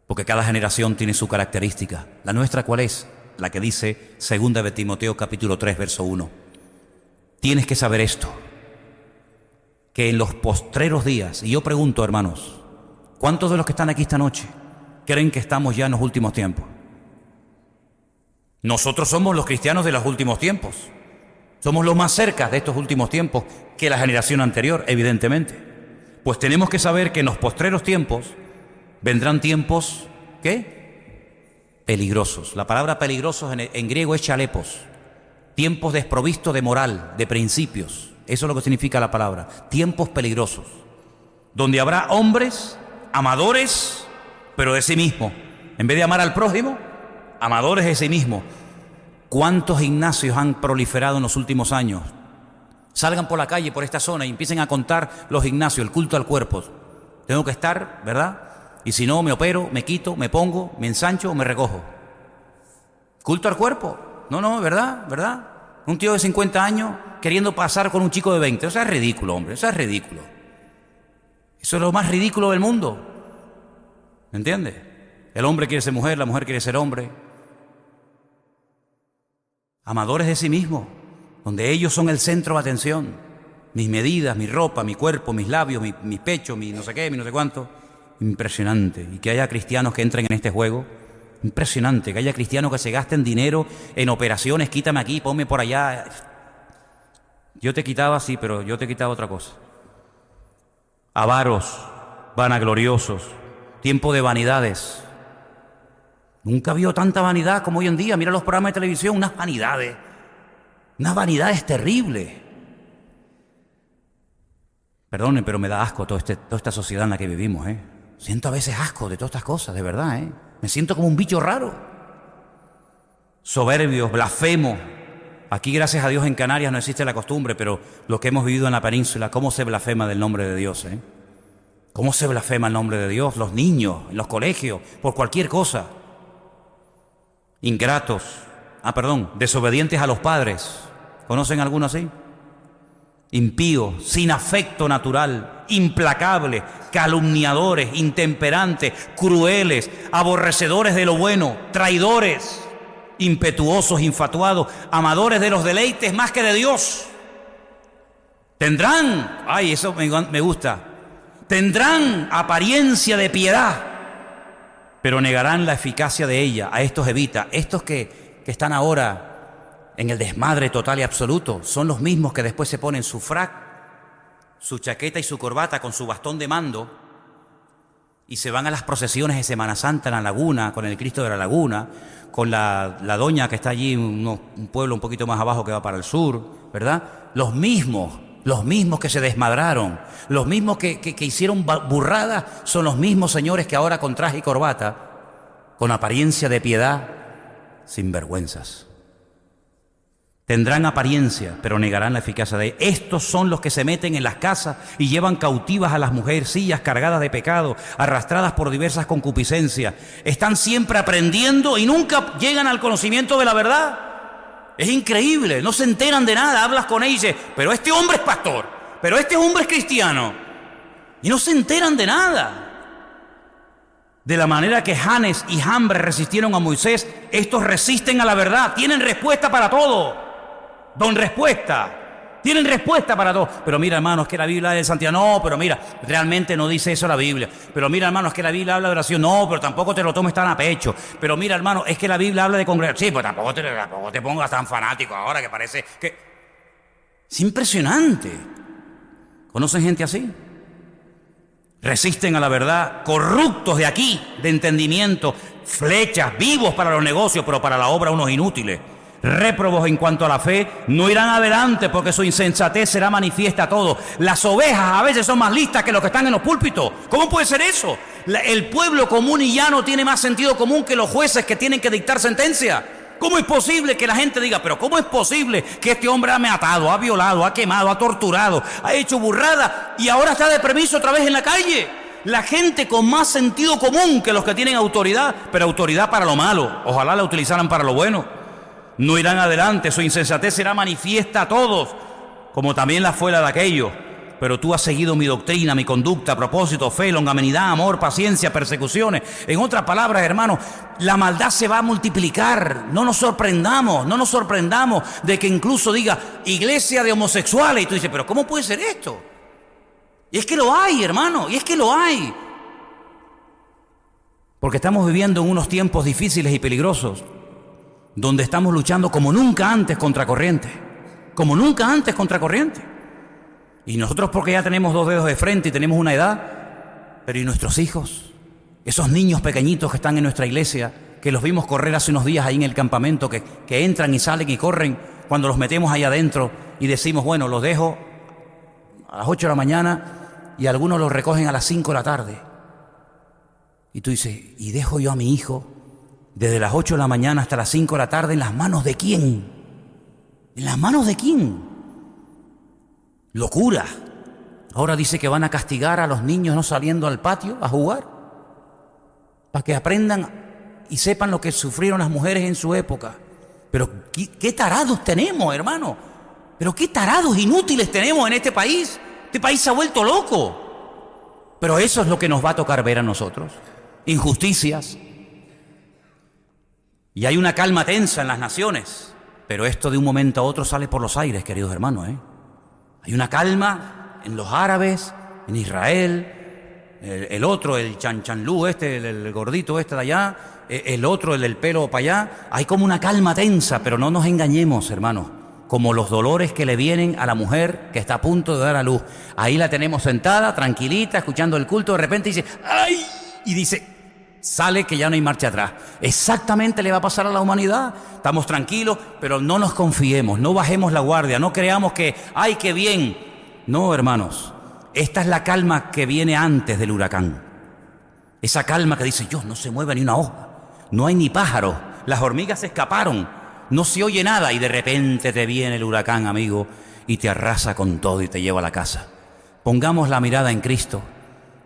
Porque cada generación tiene su característica. ¿La nuestra cuál es? La que dice Segunda de Timoteo capítulo 3, verso 1. Tienes que saber esto, que en los postreros días, y yo pregunto, hermanos, ¿cuántos de los que están aquí esta noche creen que estamos ya en los últimos tiempos? Nosotros somos los cristianos de los últimos tiempos. Somos los más cerca de estos últimos tiempos que la generación anterior, evidentemente. Pues tenemos que saber que en los postreros tiempos vendrán tiempos, ¿qué? Peligrosos. La palabra peligrosos en griego es chalepos. Tiempos desprovistos de moral, de principios. Eso es lo que significa la palabra. Tiempos peligrosos. Donde habrá hombres amadores, pero de sí mismo. En vez de amar al prójimo, amadores de sí mismo. ¿Cuántos gimnasios han proliferado en los últimos años? Salgan por la calle, por esta zona, y empiecen a contar los gimnasios, el culto al cuerpo. Tengo que estar, ¿verdad? Y si no, me opero, me quito, me pongo, me ensancho o me recojo. Culto al cuerpo. No, ¿verdad? ¿Verdad? Un tío de 50 años queriendo pasar con un chico de 20. Eso es ridículo, hombre. Eso es ridículo. Eso es lo más ridículo del mundo. ¿Me entiendes? El hombre quiere ser mujer, la mujer quiere ser hombre. Amadores de sí mismos, donde ellos son el centro de atención. Mis medidas, mi ropa, mi cuerpo, mis labios, mi pecho, mi no sé qué, mi no sé cuánto. Impresionante. Y que haya cristianos que entren en este juego. Impresionante. Que haya cristianos que se gasten dinero en operaciones. Quítame aquí, ponme por allá. Yo te quitaba, sí, pero yo te quitaba otra cosa. Avaros, vanagloriosos, tiempo de vanidades. Nunca vio tanta vanidad como hoy en día. Mira los programas de televisión, unas vanidades terribles. Perdonen, pero me da asco toda esta sociedad en la que vivimos, ¿eh? Siento a veces asco de todas estas cosas, de verdad, ¿eh? Me siento como un bicho raro. Soberbios, blasfemos. Aquí, gracias a Dios, en Canarias no existe la costumbre, pero lo que hemos vivido en la península, ¿cómo se blasfema del nombre de Dios, eh? ¿Cómo se blasfema el nombre de Dios? Los niños, en los colegios, por cualquier cosa. Ingratos, desobedientes a los padres. ¿Conocen alguno así? Impíos, sin afecto natural, implacables, calumniadores, intemperantes, crueles, aborrecedores de lo bueno, traidores, impetuosos, infatuados, amadores de los deleites más que de Dios. Tendrán, eso me gusta, tendrán apariencia de piedad, pero negarán la eficacia de ella. A estos evita. Estos que están ahora en el desmadre total y absoluto son los mismos que después se ponen su frac, su chaqueta y su corbata con su bastón de mando y se van a las procesiones de Semana Santa en la laguna, con el Cristo de la Laguna, con la doña que está allí, un pueblo un poquito más abajo que va para el sur, ¿verdad? Los mismos que se desmadraron, los mismos que hicieron burradas, son los mismos señores que ahora con traje y corbata, con apariencia de piedad, sin vergüenzas. Tendrán apariencia, pero negarán la eficacia de ella. Estos son los que se meten en las casas y llevan cautivas a las mujercillas cargadas de pecado, arrastradas por diversas concupiscencias. Están siempre aprendiendo y nunca llegan al conocimiento de la verdad. Es increíble, no se enteran de nada. Hablas con ellos y dices, pero este hombre es pastor, pero este hombre es cristiano. Y no se enteran de nada. De la manera que Janes y Jambres resistieron a Moisés, estos resisten a la verdad, tienen respuesta para todo. Tienen respuesta para todo. Pero mira, hermano, es que la Biblia de Santiago. No, pero mira, realmente no dice eso la Biblia. Pero mira, hermano, es que la Biblia habla de oración. No, pero tampoco te lo tomes tan a pecho. Pero mira, hermano, es que la Biblia habla de congregación. Sí, pero tampoco te pongas tan fanático ahora, que parece que... Es impresionante. ¿Conocen gente así? Resisten a la verdad, corruptos de aquí, de entendimiento, flechas, vivos para los negocios, pero para la obra unos inútiles. Réprobos en cuanto a la fe, no irán adelante porque su insensatez será manifiesta a todos. Las ovejas a veces son más listas que los que están en los púlpitos. ¿Cómo puede ser eso? El pueblo común y llano tiene más sentido común que los jueces que tienen que dictar sentencia. ¿Cómo es posible que la gente diga, pero cómo es posible que este hombre ha matado, ha violado, ha quemado, ha torturado, ha hecho burrada y ahora está de permiso otra vez en la calle? La gente con más sentido común que los que tienen autoridad, pero autoridad para lo malo. Ojalá la utilizaran para lo bueno. No irán adelante, su insensatez será manifiesta a todos, como también la fue la de aquellos. Pero tú has seguido mi doctrina, mi conducta, propósito, fe, longanimidad, amor, paciencia, persecuciones. En otras palabras, hermanos, la maldad se va a multiplicar. No nos sorprendamos de que incluso diga iglesia de homosexuales. Y tú dices, pero ¿cómo puede ser esto? Y es que lo hay, hermano, y es que lo hay. Porque estamos viviendo en unos tiempos difíciles y peligrosos, donde estamos luchando como nunca antes contra corriente. Y nosotros, porque ya tenemos 2 dedos de frente y tenemos una edad, pero ¿y nuestros hijos? Esos niños pequeñitos que están en nuestra iglesia, que los vimos correr hace unos días ahí en el campamento, que entran y salen y corren cuando los metemos ahí adentro y decimos, bueno, los dejo a las 8 de la mañana y algunos los recogen a las 5 de la tarde. Y tú dices, ¿y dejo yo a mi hijo desde las 8 de la mañana hasta las 5 de la tarde en las manos de quién? ¿En las manos de quién? Locura. Ahora dice que van a castigar a los niños no saliendo al patio a jugar, para que aprendan y sepan lo que sufrieron las mujeres en su época. Pero ¿qué tarados tenemos, hermano? Pero qué tarados inútiles tenemos en este país. Este país se ha vuelto loco. Pero eso es lo que nos va a tocar ver a nosotros. Injusticias. Y hay una calma tensa en las naciones. Pero esto de un momento a otro sale por los aires, queridos hermanos, ¿eh? Hay una calma en los árabes, en Israel, el otro, el chanchanlú el gordito de allá, el otro, el del pelo para allá. Hay como una calma tensa, pero no nos engañemos, hermanos. Como los dolores que le vienen a la mujer que está a punto de dar a luz. Ahí la tenemos sentada, tranquilita, escuchando el culto, de repente dice, ¡ay! Y dice, sale que ya no hay marcha atrás. Exactamente le va a pasar a la humanidad. Estamos tranquilos, pero no nos confiemos, no bajemos la guardia, no creamos que, ¡ay, qué bien! No, hermanos, esta es la calma que viene antes del huracán. Esa calma que dice, Dios, no se mueve ni una hoja, no hay ni pájaros, las hormigas se escaparon, no se oye nada y de repente te viene el huracán, amigo, y te arrasa con todo y te lleva a la casa. Pongamos la mirada en Cristo,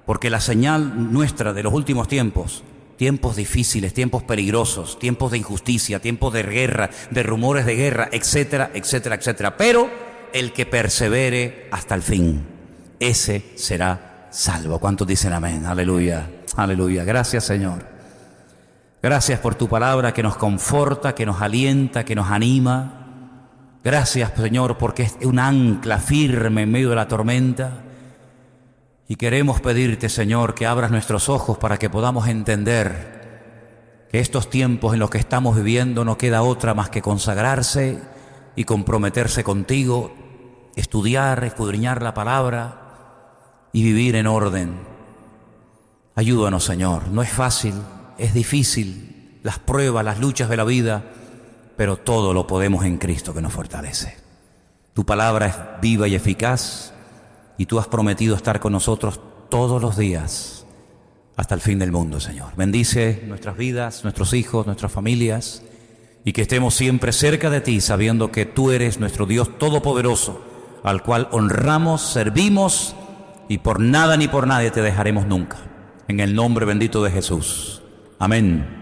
porque la señal nuestra de los últimos tiempos, tiempos difíciles, tiempos peligrosos, tiempos de injusticia, tiempos de guerra, de rumores de guerra, etcétera, etcétera, etcétera. Pero el que persevere hasta el fin, ese será salvo. ¿Cuántos dicen amén? Aleluya, aleluya. Gracias, Señor. Gracias por tu palabra que nos conforta, que nos alienta, que nos anima. Gracias, Señor, porque es un ancla firme en medio de la tormenta. Y queremos pedirte, Señor, que abras nuestros ojos para que podamos entender que estos tiempos en los que estamos viviendo no queda otra más que consagrarse y comprometerse contigo, estudiar, escudriñar la palabra y vivir en orden. Ayúdanos, Señor. No es fácil, es difícil, las pruebas, las luchas de la vida, pero todo lo podemos en Cristo que nos fortalece. Tu palabra es viva y eficaz. Y tú has prometido estar con nosotros todos los días hasta el fin del mundo, Señor. Bendice nuestras vidas, nuestros hijos, nuestras familias, y que estemos siempre cerca de ti, sabiendo que tú eres nuestro Dios todopoderoso, al cual honramos, servimos, y por nada ni por nadie te dejaremos nunca. En el nombre bendito de Jesús. Amén.